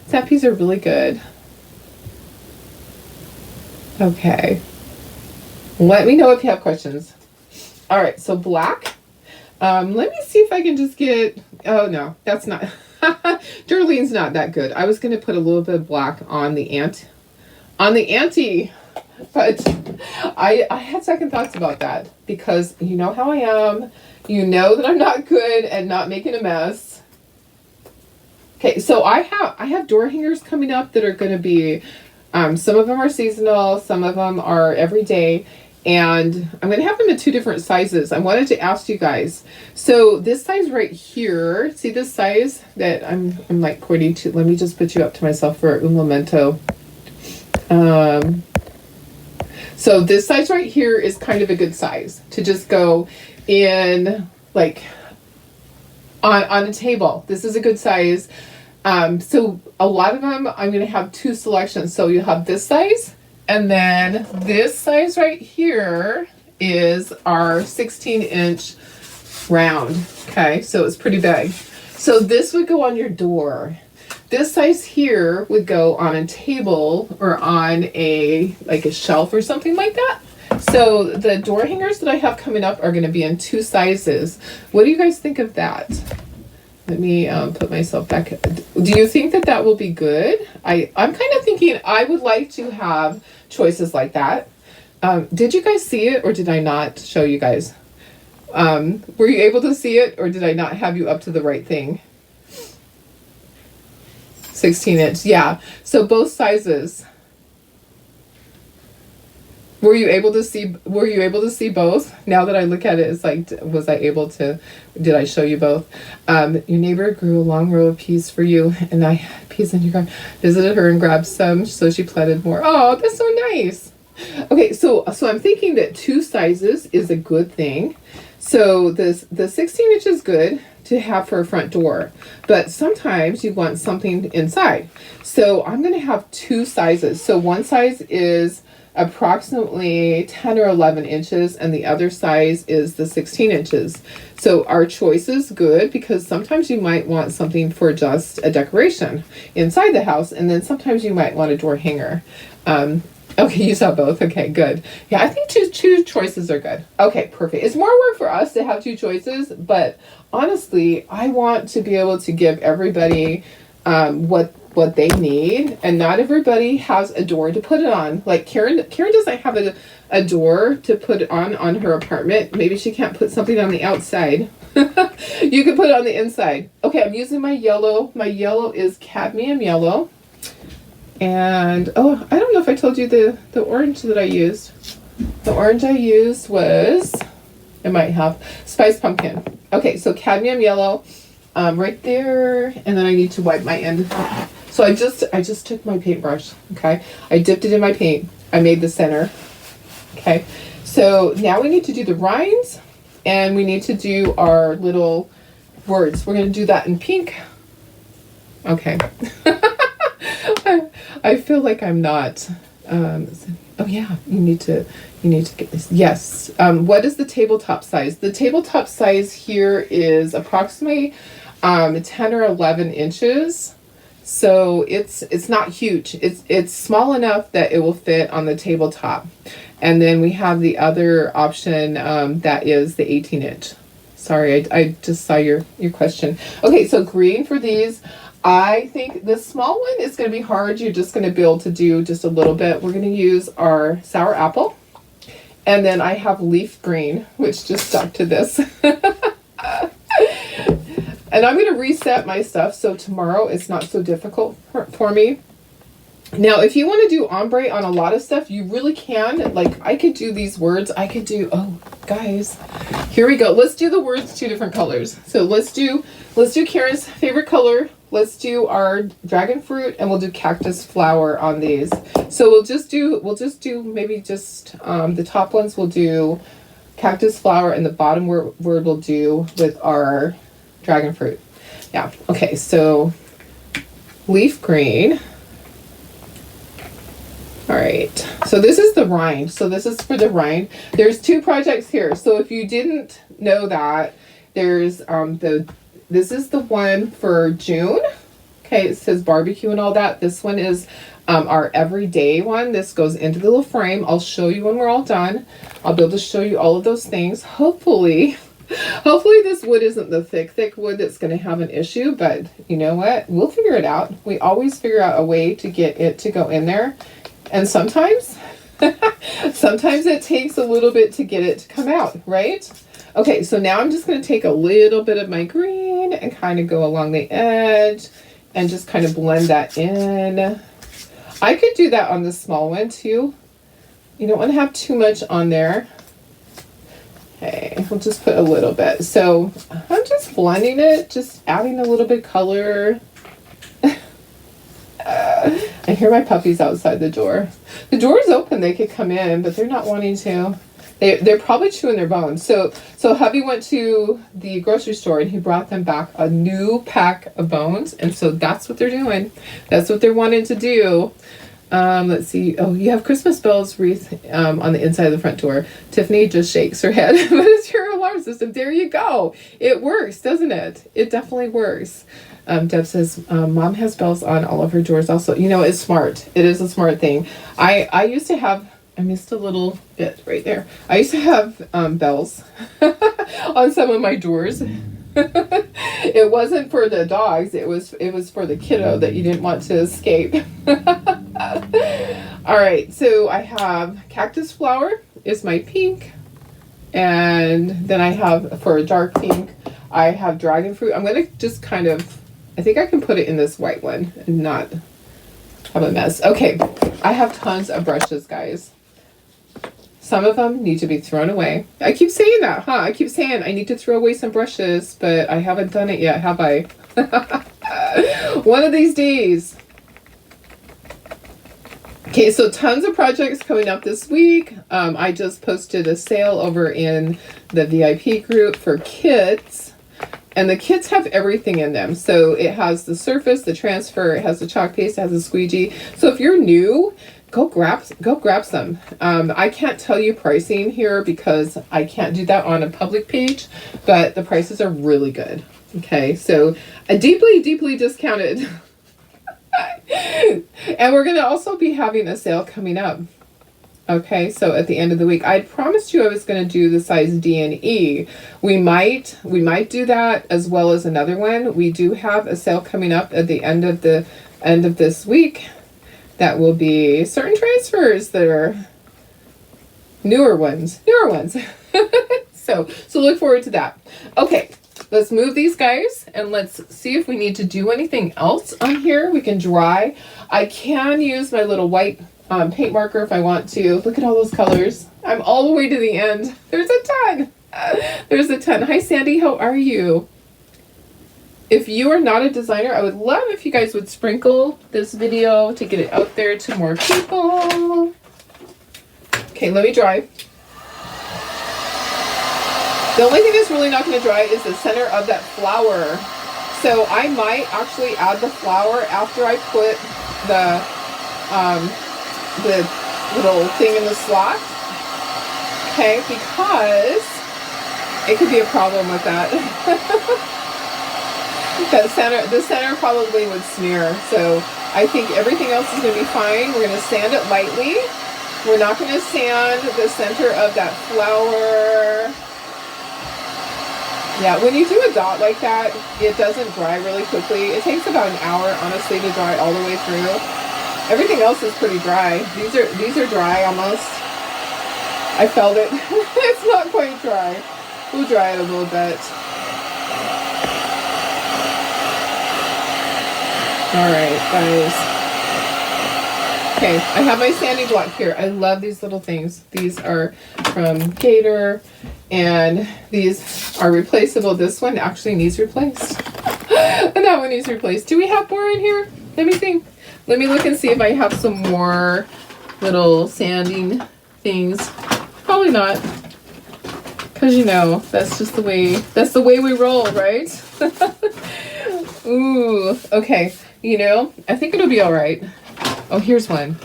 Snap peas are really good. Okay. Let me know if you have questions. All right, so black. Let me see if I can just get, oh no, that's not, Darlene's not that good. I was going to put a little bit of black on the ante, but I had second thoughts about that because you know how I am. You know that I'm not good at not making a mess. Okay, so I have door hangers coming up that are going to be, some of them are seasonal, some of them are everyday, and I'm going to have them in 2 different sizes. I wanted to ask you guys. So this size right here, see this size that I'm like pointing to? Let me just put you up to myself for un momento. So this size right here is kind of a good size to just go in like on a table. This is a good size. So a lot of them, I'm going to have 2 selections. So you have this size, and then this size right here is our 16-inch round. Okay, so it's pretty big. So this would go on your door. This size here would go on a table or on a shelf or something like that. So the door hangers that I have coming up are going to be in 2 sizes. What do you guys think of that? Let me put myself back. Do you think that that will be good? I'm kind of thinking I would like to have choices like that. Did you guys see it or did I not show you guys? Were you able to see it or did I not have you up to the right thing? 16-inch, yeah. So both sizes. Were you able to see both? Now that I look at it, it's like, did I show you both? Your neighbor grew a long row of peas for you, and I had peas in your garden. Visited her and grabbed some, so she planted more. Oh, that's so nice. Okay, so I'm thinking that 2 sizes is a good thing. So the 16-inch is good to have for a front door, but sometimes you want something inside. So I'm going to have 2 sizes. So one size is approximately 10 or 11 inches and the other size is the 16 inches. So our choice is good because sometimes you might want something for just a decoration inside the house, and then sometimes you might want a door hanger. Okay, you saw both. Okay, good. Yeah, I think two choices are good. Okay, perfect. It's more work for us to have 2 choices, but honestly, I want to be able to give everybody what they need, and not everybody has a door to put it on. Like Karen doesn't have a door to put on her apartment. Maybe she can't put something on the outside. You can put it on the inside. Okay, I'm using my yellow. My yellow is cadmium yellow. And oh, I don't know if I told you the orange that I used. The orange I used was, I might have, spice pumpkin. Okay, so cadmium yellow, right there, and then I need to wipe my end. So I just took my paintbrush, okay? I dipped it in my paint. I made the center, okay? So now we need to do the rinds, and we need to do our little words. We're gonna do that in pink. Okay. I feel like I'm not, oh yeah, you need to get this. Yes. What is the tabletop size? The tabletop size here is approximately 10 or 11 inches. So it's not huge. It's small enough that it will fit on the tabletop. And then we have the other option that is the 18-inch. Sorry, I just saw your question. Okay, so green for these. I think the small one is going to be hard. You're just going to be able to do just a little bit. We're going to use our sour apple. And then I have leaf green, which just stuck to this. And I'm going to reset my stuff so tomorrow it's not so difficult for me. Now, if you want to do ombre on a lot of stuff, you really can. Like, I could do these words. I could do, oh, guys, here we go. Let's do the words 2 different colors. So let's do Karen's favorite color. Let's do our dragon fruit, and we'll do cactus flower on these. So we'll just do maybe just the top ones. We'll do cactus flower, and the bottom word will do with our dragon fruit. Yeah, okay, so leaf green. All right, so this is the rind. So this is for the rind. There's 2 projects here. So if you didn't know that, there's this is the one for June. Okay, it says barbecue and all that. This one is our everyday one. This goes into the little frame. I'll show you when we're all done. I'll be able to show you all of those things. Hopefully this wood isn't the thick wood that's going to have an issue, but you know what? We'll figure it out. We always figure out a way to get it to go in there. And sometimes it takes a little bit to get it to come out, right? Okay, so now I'm just going to take a little bit of my green and kind of go along the edge and just kind of blend that in. I could do that on the small one too. You don't want to have too much on there. Okay, we'll just put a little bit. So I'm just blending it, just adding a little bit of color. I hear my puppies outside the door. The door is open, they could come in, but they're not wanting to. They're probably chewing their bones. So hubby went to the grocery store and he brought them back a new pack of bones. And so that's what they're doing. That's what they're wanting to do. Let's see. Oh, you have Christmas bells wreath on the inside of the front door. Tiffany just shakes her head. But it's your alarm system. There you go. It works, doesn't it? It definitely works. Deb says, Mom has bells on all of her doors also. You know, it's smart. It is a smart thing. I used to have, I missed a little bit right there. I used to have bells on some of my doors. It wasn't for the dogs. It was for the kiddo that you didn't want to escape. All right, so I have cactus flower is my pink. And then I have, for a dark pink, I have dragon fruit. I'm going to just kind of, I think I can put it in this white one and not have a mess. Okay, I have tons of brushes, guys. Some of them need to be thrown away. I keep saying that, huh? I keep saying I need to throw away some brushes, but I haven't done it yet, have I? One of these days. Okay, so tons of projects coming up this week. I just posted a sale over in the VIP group for kits. And the kits have everything in them. So it has the surface, the transfer, it has the chalk paste, it has a squeegee. So if you're new, go grab some. I can't tell you pricing here because I can't do that on a public page, but the prices are really good. Okay, so a deeply discounted. And we're going to also be having a sale coming up. Okay, so at the end of the week, I promised you I was going to do the size D and E. We might do that as well as another one. We do have a sale coming up at the end of this week. That will be certain transfers that are newer ones. So look forward to that. Okay, let's move these guys and let's see if we need to do anything else on here. We can dry. I can use my little white paint marker if I want to. Look at all those colors. I'm all the way to the end. There's a ton. There's a ton. Hi, Sandy. How are you? If you are not a designer, I would love if you guys would sprinkle this video to get it out there to more people. Okay, let me dry. The only thing that's really not going to dry is the center of that flower. So I might actually add the flower after I put the little thing in the slot. Okay, because it could be a problem with that. The center probably would smear. So I think everything else is going to be fine. We're going to sand it lightly. We're not going to sand the center of that flower. Yeah, when you do a dot like that, it doesn't dry really quickly. It takes about an hour, honestly, to dry all the way through. Everything else is pretty dry. These are dry almost. I felt it. It's not quite dry. We'll dry it a little bit. All right, guys. Okay, I have my sanding block here. I love these little things. These are from Gator, and these are replaceable. This one actually needs replaced. And that one needs replaced. Do we have more in here? Let me think. Let me look and see if I have some more little sanding things. Probably not. Because that's just that's the way we roll, right? Ooh, okay. I think it'll be all right. Oh, here's one.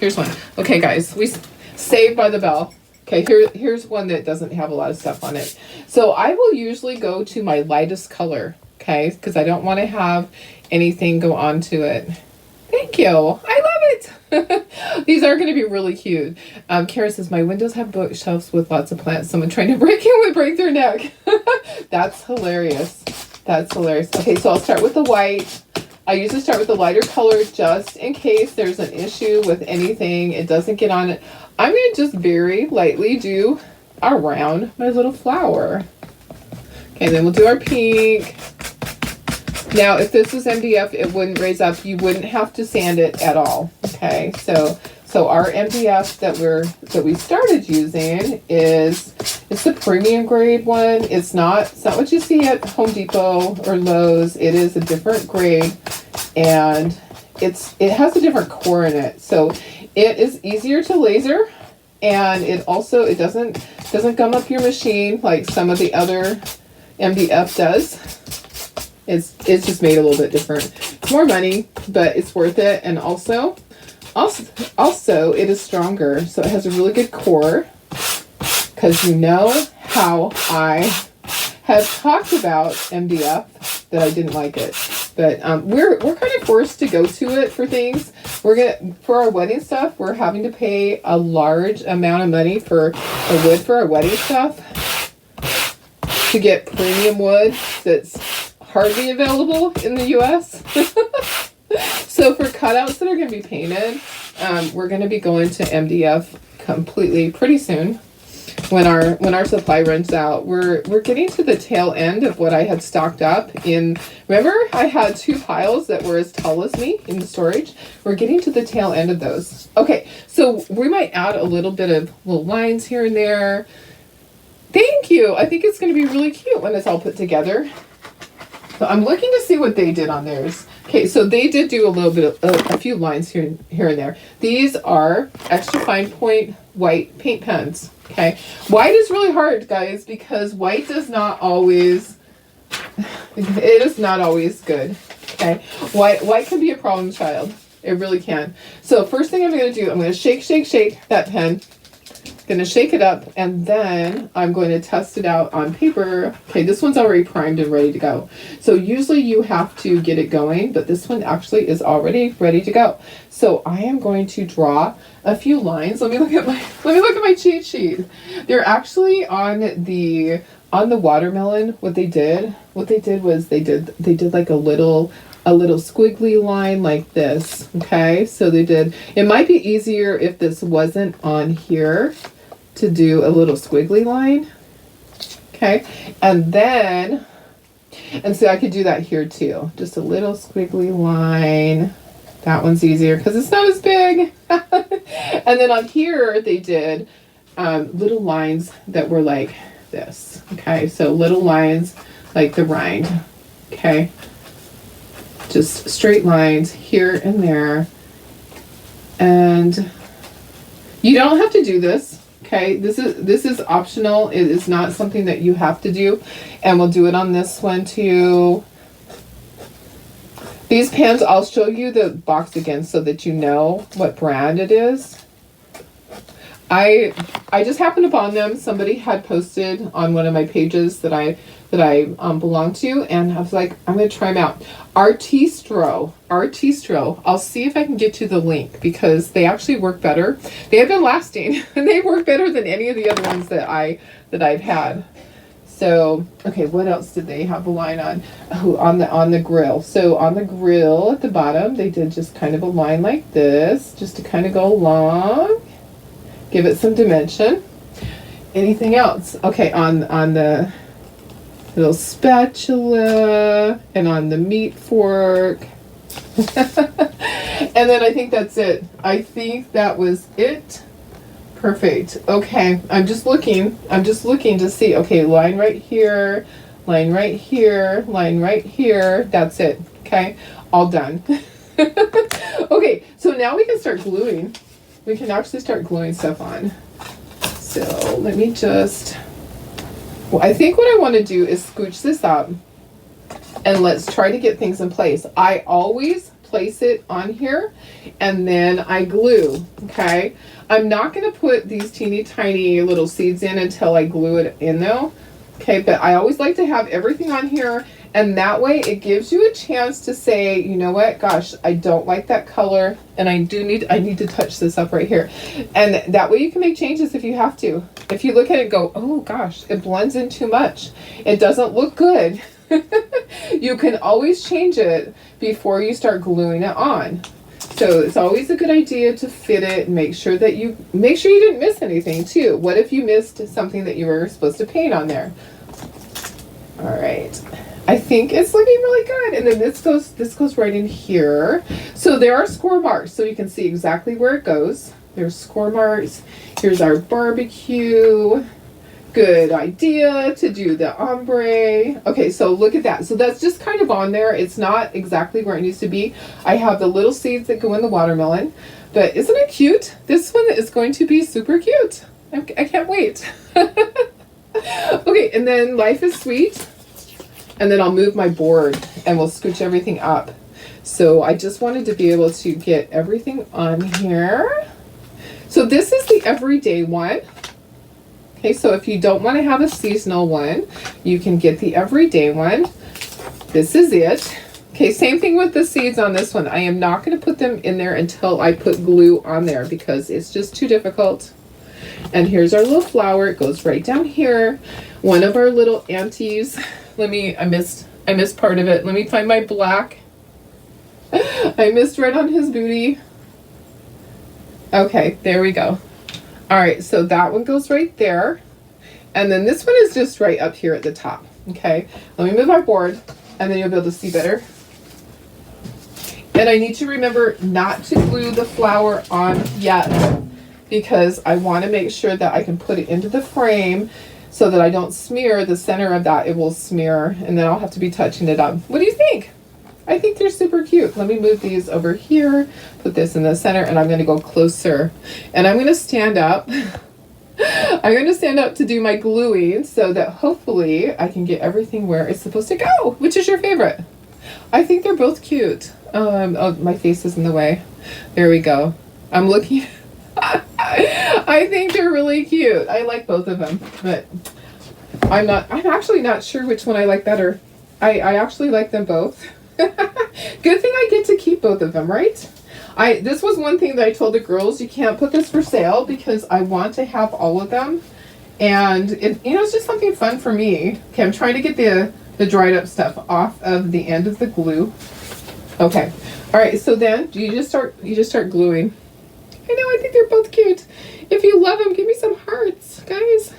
Okay, guys, we saved by the bell. Okay, here's one that doesn't have a lot of stuff on it. So I will usually go to my lightest color, okay? Because I don't want to have anything go onto it. Thank you. I love it. These are going to be really cute. Kara says, my windows have bookshelves with lots of plants. Someone trying to break in would break their neck. That's hilarious. Okay, so I'll start with the white. I usually start with the lighter color just in case there's an issue with anything. It doesn't get on it. I'm going to just very lightly do around my little flower. Okay, then we'll do our pink. Now, if this was MDF, it wouldn't raise up. You wouldn't have to sand it at all. Okay, so our MDF that we started using it's the premium grade one. It's not what you see at Home Depot or Lowe's. It is a different grade, and it has a different core in it. So it is easier to laser, and it doesn't gum up your machine like some of the other MDF does. It's just made a little bit different. It's more money, but it's worth it. And also it is stronger. So it has a really good core, because how I have talked about MDF that I didn't like it. But we're kind of forced to go to it for things. For our wedding stuff, we're having to pay a large amount of money for the wood for our wedding stuff to get premium wood that's hardly available in the US. So for cutouts that are going to be painted, we're going to be going to MDF completely pretty soon. When our supply runs out, we're getting to the tail end of what I had stocked up in. Remember, I had 2 piles that were as tall as me in the storage. We're getting to the tail end of those. Okay, so we might add a little bit of little lines here and there. Thank you. I think it's going to be really cute when it's all put together. So I'm looking to see what they did on theirs. Okay, so they did do a little bit of a few lines here and there. These are extra fine point white paint pens. Okay, white is really hard, guys, because white does not always. It is not always good. Okay, white can be a problem child. It really can. So first thing I'm going to do, I'm going to shake that pen. Going to shake it up, and then I'm going to test it out on paper. Okay, this one's already primed and ready to go. So usually you have to get it going, but this one actually is already ready to go. So I am going to draw a few lines. Let me look at my cheat sheet. They're actually on the watermelon. What they did was they did like a little squiggly line like this. Okay, so they did. It might be easier if this wasn't on here to do a little squiggly line. Okay, and so I could do that here too. Just a little squiggly line. That one's easier because it's not as big. And then on here they did little lines that were like this. Okay, so little lines like the rind. Okay, just straight lines here and there. And you don't have to do this. Okay, this is optional. It is not something that you have to do. And we'll do it on this one too. These pens, I'll show you the box again so that you know what brand it is. I just happened upon them. Somebody had posted on one of my pages that I belong to, and I was like, I'm going to try them out. Artistro. I'll see if I can get you the link because they actually work better. They have been lasting, and they work better than any of the other ones that I've had. So, okay, what else did they have a line on? Oh, on the grill. So on the grill at the bottom, they did just kind of a line like this, just to kind of go along, give it some dimension. Anything else? Okay, on the little spatula and on the meat fork. And then I think that's it. I think that was it. Perfect. Okay, I'm just looking to see. Okay, line right here, line right here, line right here. That's it. Okay, all done. Okay, so now we can start gluing. We can actually start gluing stuff on. So let me just Well, I think what I want to do is scooch this up and let's try to get things in place. I always place it on here and then I glue, okay? I'm not going to put these teeny tiny little seeds in until I glue it in though, okay? But I always like to have everything on here, and that way it gives you a chance to say, you know what, gosh, I don't like that color and I need to touch this up right here. And that way you can make changes if you have to. If you look at it and go, oh gosh, it blends in too much, it doesn't look good. You can always change it before you start gluing it on. So it's always a good idea to fit it and make sure you didn't miss anything too. What if you missed something that you were supposed to paint on there? All right. I think it's looking really good. And then this goes right in here. So there are score marks, so you can see exactly where it goes. There's score marks. Here's our barbecue. Good idea to do the ombre. Okay, so look at that. So that's just kind of on there. It's not exactly where it needs to be. I have the little seeds that go in the watermelon, but isn't it cute? This one is going to be super cute. I can't wait. Okay, and then Life is Sweet. And then I'll move my board and we'll scooch everything up. So I just wanted to be able to get everything on here. So this is the everyday one. Okay, so if you don't want to have a seasonal one, you can get the everyday one. This is it. Okay, same thing with the seeds on this one. I am not going to put them in there until I put glue on there because it's just too difficult. And here's our little flower. It goes right down here. One of our little aunties. I missed part of it. Let me find my black. I missed right on his booty. Okay, there we go. All right, so that one goes right there. And then this one is just right up here at the top. Okay, let me move my board and then you'll be able to see better. And I need to remember not to glue the flower on yet because I want to make sure that I can put it into the frame so that I don't smear the center of that. It will smear and then I'll have to be touching it up. What do you think? I think they're super cute. Let me move these over here, put this in the center, and I'm going to go closer. And I'm going to stand up. I'm going to stand up to do my gluing so that hopefully I can get everything where it's supposed to go. Which is your favorite? I think they're both cute. Oh, my face is in the way. There we go. I'm looking. I think they're really cute. I like both of them, but I'm actually not sure which one I like better. I actually like them both. Good thing I get to keep both of them, right? This was one thing that I told the girls, you can't put this for sale because I want to have all of them. And it's just something fun for me. Okay, I'm trying to get the dried up stuff off of the end of the glue. Okay. All right, so then you just start gluing. I know, I think they're both cute. If you love them, give me some hearts, guys.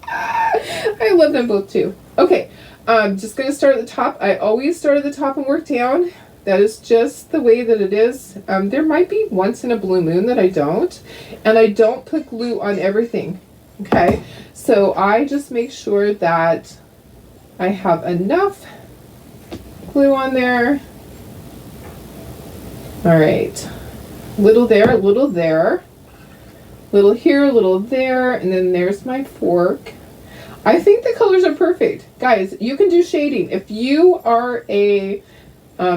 I love them both too. Okay. I'm just going to start at the top. I always start at the top and work down. That is just the way that it is. There might be once in a blue moon that I don't. And I don't put glue on everything. Okay? So I just make sure that I have enough glue on there. All right. Little there, little there. Little here, little there. And then there's my fork. I think the colors are perfect. Guys, you can do shading. If you are a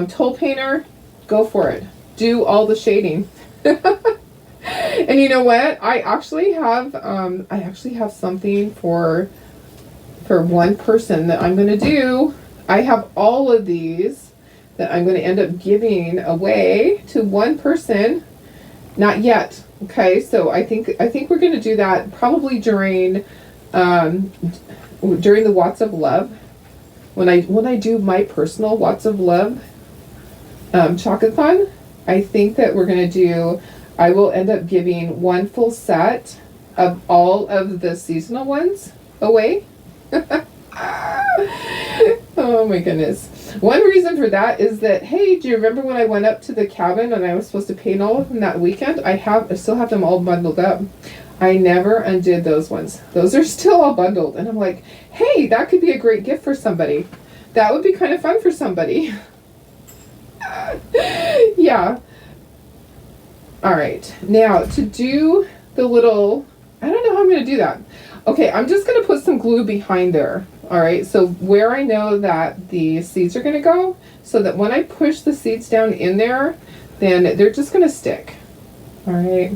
tool painter, go for it. Do all the shading. And you know what? I actually have something for one person that I'm going to do. I have all of these that I'm going to end up giving away to one person. Not yet. Okay, so I think we're going to do that probably during the Watts of Love, when I do my personal Watts of Love Chocathon. I think that I will end up giving one full set of all of the seasonal ones away. Oh my goodness. One reason for that is that, hey, do you remember when I went up to the cabin and I was supposed to paint all of them that weekend? I still have them all bundled up. I never undid those ones. Those are still all bundled. And I'm like, hey, that could be a great gift for somebody. That would be kind of fun for somebody. Yeah. All right. Now, to do the little, I don't know how I'm going to do that. Okay, I'm just going to put some glue behind there. All right, so where I know that the seeds are going to go, so that when I push the seeds down in there, then they're just going to stick. All right.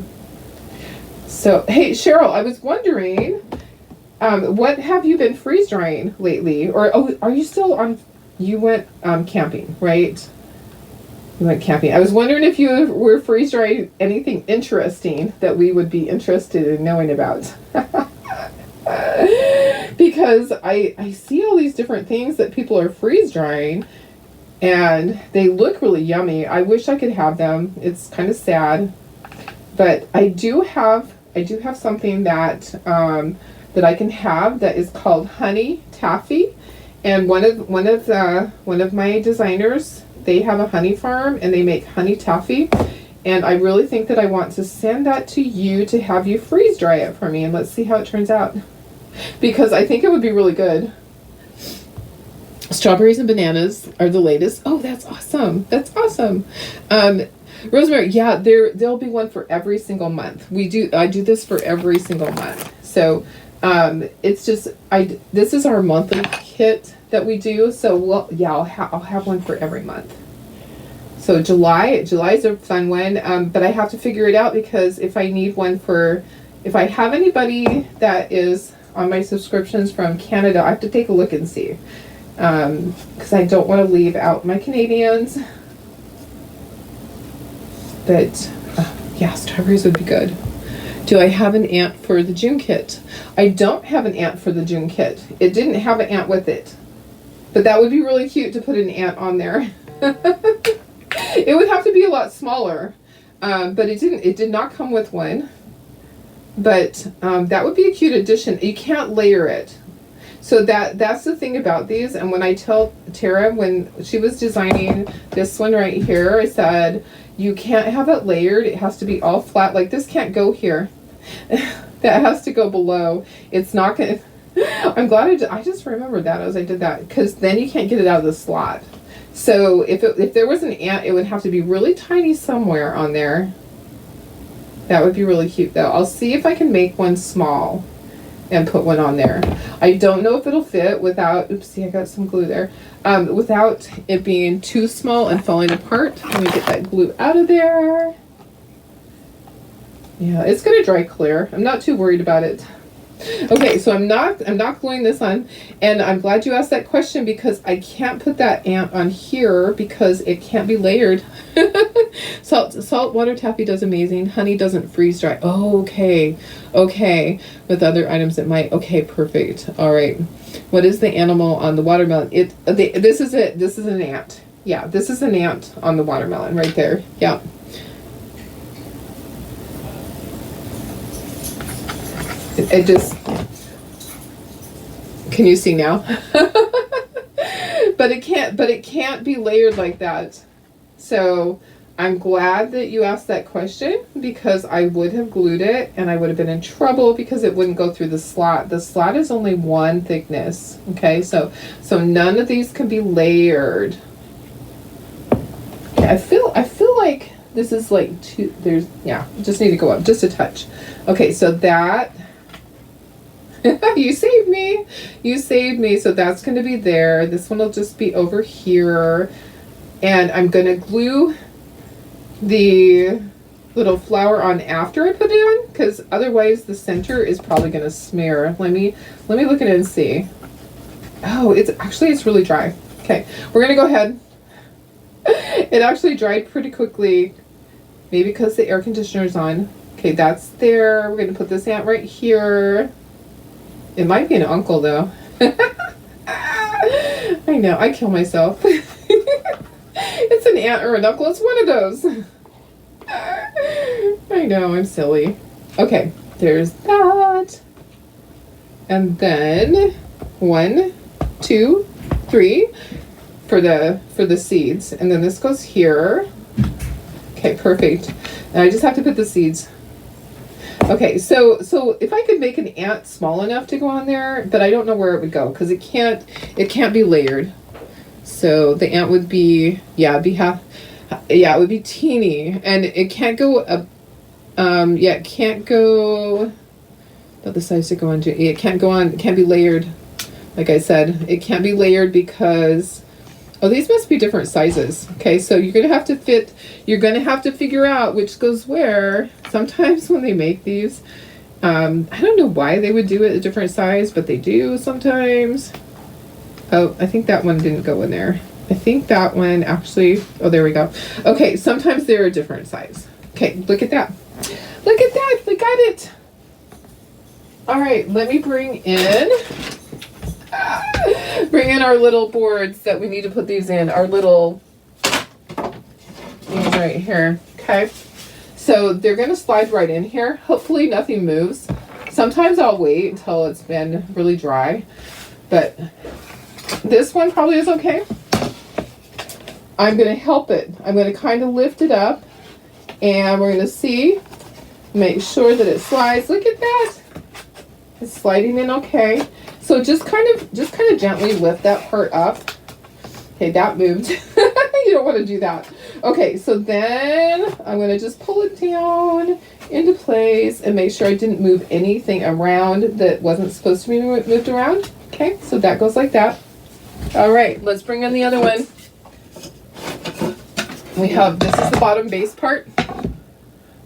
So, hey, Cheryl, I was wondering, what have you been freeze drying lately? Or, oh, are you still on, you went camping, right? You went camping. I was wondering if you were freeze drying anything interesting that we would be interested in knowing about. Because I see all these different things that people are freeze drying and they look really yummy. I wish I could have them. It's kind of sad. But I do have something that that I can have that is called honey taffy. And one of my designers, they have a honey farm and they make honey taffy. And I really think that I want to send that to you to have you freeze dry it for me, and let's see how it turns out. Because I think it would be really good. Strawberries and bananas are the latest. Oh, that's awesome. That's awesome. Rosemary, yeah, there'll be one for every single month. I do this for every single month. So it's just this is our monthly kit that we do. So I'll have one for every month. So July's a fun one, but I have to figure it out, because if I need one if I have anybody that is on my subscriptions from Canada, I have to take a look and see, because I don't want to leave out my Canadians. But yeah, strawberries would be good. Do I have an ant for the June kit? I don't have an ant for the June kit. It didn't have an ant with it, but that would be really cute to put an ant on there. It would have to be a lot smaller, but it did not come with one. But that would be a cute addition. You can't layer it. So that's the thing about these. And when I tell Tara, when she was designing this one right here, I said, you can't have it layered. It has to be all flat. Like this can't go here. That has to go below. It's not going to... I'm glad I just remembered that as I did that, because then you can't get it out of the slot. So if there was an ant, it would have to be really tiny somewhere on there. That would be really cute though. I'll see if I can make one small and put one on there. I don't know if it'll fit without, oopsie, I got some glue there. Without it being too small and falling apart. Let me get that glue out of there. Yeah, it's gonna dry clear. I'm not too worried about it. Okay, so I'm not gluing this on, and I'm glad you asked that question, because I can't put that ant on here because it can't be layered. Salt water taffy does amazing. Honey doesn't freeze dry. Oh, okay. With other items it might. Okay, perfect. All right. What is the animal on the watermelon? This is it. This is an ant. Yeah, this is an ant on the watermelon right there. Yeah. It just, can you see now? But it can't be layered like that. So I'm glad that you asked that question, because I would have glued it and I would have been in trouble because it wouldn't go through the slot. The slot is only one thickness. Okay, so none of these can be layered. Okay, I feel like this is like just need to go up just a touch. Okay, so that you saved me. So that's going to be there. This one will just be over here, and I'm going to glue the little flower on after I put it on, because otherwise the center is probably going to smear. Let me look at it and see. Oh, it's really dry. Okay, we're going to go ahead. It actually dried pretty quickly, maybe because the air conditioner's on. Okay, that's there. We're going to put this ant right here. It might be an uncle, though. I know, I kill myself. It's an aunt or an uncle. It's one of those. I know, I'm silly. Okay, there's that. And then 1, 2, 3 for the seeds. And then this goes here. Okay, perfect. And I just have to put the seeds. Okay, so if I could make an ant small enough to go on there, but I don't know where it would go, because it can't be layered. So the ant would be it would be teeny, and it can't go up. It can't go Not the size to go on. It can't go on. It can't be layered. Like I said, it can't be layered because, oh, these must be different sizes. Okay, so you're gonna have to fit. You're gonna have to figure out which goes where. Sometimes when they make these, I don't know why they would do it a different size, but they do sometimes. Oh, I think that one didn't go in there. I think that one actually. Oh, there we go. Okay, sometimes they're a different size. Okay, look at that. Look at that. We got it. All right, let me bring in our little boards that we need to put these in. Our little things right here. Okay. So they're going to slide right in here. Hopefully nothing moves. Sometimes I'll wait until it's been really dry. But this one probably is okay. I'm going to help it. I'm going to kind of lift it up. And we're going to see. Make sure that it slides. Look at that. It's sliding in okay. So just kind of gently lift that part up. Okay, that moved. You don't want to do that. Okay, so then I'm going to just pull it down into place and make sure I didn't move anything around that wasn't supposed to be moved around. Okay, so that goes like that. All right, let's bring in the other one. We have, this is the bottom base part.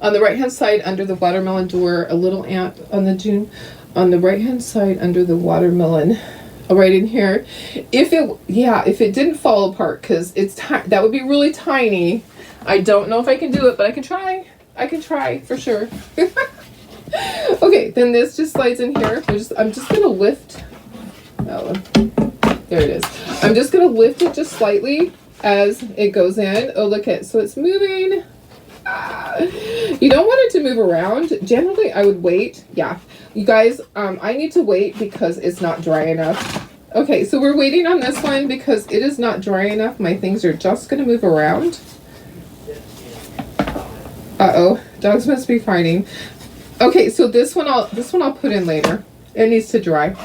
On the right hand side under the watermelon door, a little ant on the June. On the right hand side under the watermelon, right in here. If it didn't fall apart, because that would be really tiny. I don't know if I can do it, but I can try. I can try for sure. Okay, then this just slides in here. I'm just gonna lift. Oh, there it is. I'm just gonna lift it just slightly as it goes in. Oh, look at, so it's moving. You don't want it to move around. Generally, I would wait. Yeah, you guys, I need to wait because it's not dry enough. Okay, so we're waiting on this one because it is not dry enough. My things are just going to move around. Uh-oh, dogs must be fighting. Okay, so this one I'll put in later. It needs to dry.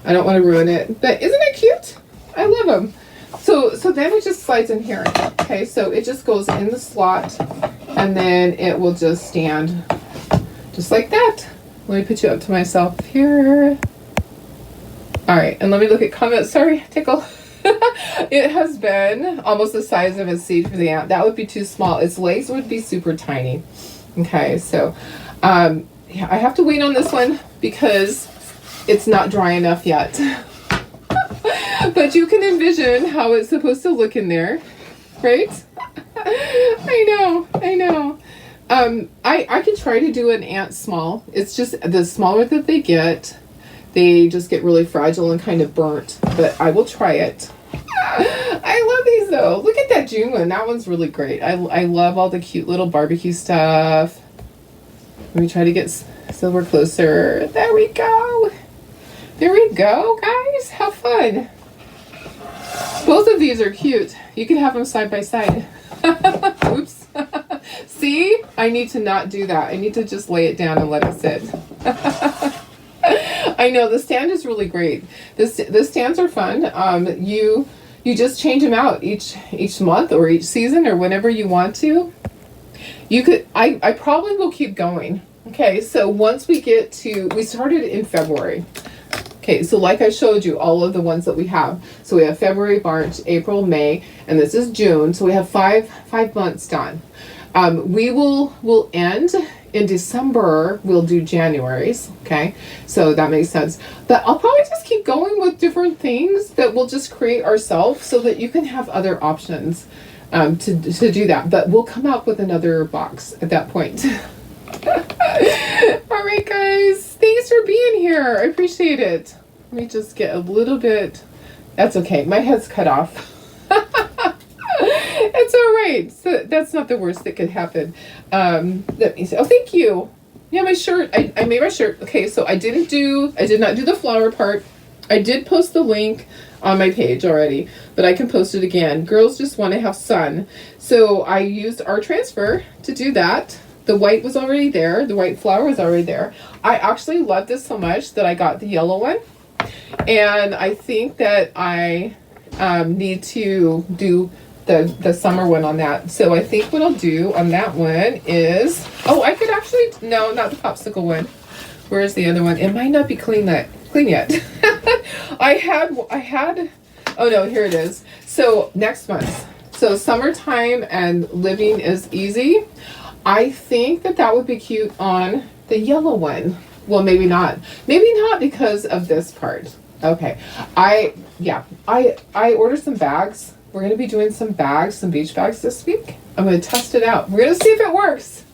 I don't want to ruin it, but isn't it cute? I love them. So then it just slides in here. Okay, so it just goes in the slot and then it will just stand just like that. Let me put you up to myself here. All right, and let me look at comments. Sorry, tickle. It has been almost the size of a seed for the ant. That would be too small. Its legs would be super tiny. Okay, so yeah, I have to wait on this one because it's not dry enough yet. But you can envision how it's supposed to look in there, right? I know. I can try to do an ant small. It's just the smaller that they just get really fragile and kind of burnt. But I will try it. I love these though. Look at that June one. That one's really great. I love all the cute little barbecue stuff. Let me try to get Silver closer. There we go. There we go, guys. Have fun. Both of these are cute. You can have them side by side. Oops. See? I need to not do that. I need to just lay it down and let it sit. I know the stand is really great. The stands are fun. You just change them out each month or each season or whenever you want to. You could. I probably will keep going. Okay, so once we started in February. Okay, so like I showed you, all of the ones that we have. So we have February, March, April, May, and this is June. So we have five months done. We'll end in December. We'll do January's. Okay, so that makes sense. But I'll probably just keep going with different things that we'll just create ourselves so that you can have other options to do that. But we'll come out with another box at that point. All right, guys. Thanks for being here. I appreciate it. Let me just get a little bit. That's okay. My head's cut off. It's all right. So that's not the worst that could happen. Let me see. Oh, thank you. Yeah, my shirt. I made my shirt. Okay, so I did not do the flower part. I did post the link on my page already, but I can post it again. Girls just want to have sun. So I used our transfer to do that. The white was already there. The white flower was already there. I actually love this so much that I got the yellow one. And I think that I need to do the summer one on that. So I think what I'll do on that one is, I could actually, no, not the popsicle one. Where's the other one? It might not be clean yet. I had, oh no, here it is. So next month. So summertime and living is easy. I think that would be cute on the yellow one. Well, maybe not. Maybe not because of this part. Okay. I ordered some bags. We're going to be doing some bags, some beach bags this week. I'm going to test it out. We're going to see if it works.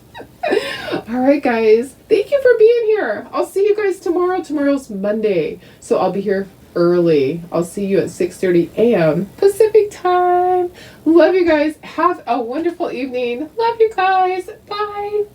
All right, guys. Thank you for being here. I'll see you guys tomorrow. Tomorrow's Monday. So I'll be here early. I'll see you at 6:30 a.m. Pacific time. Love you guys. Have a wonderful evening. Love you guys. Bye.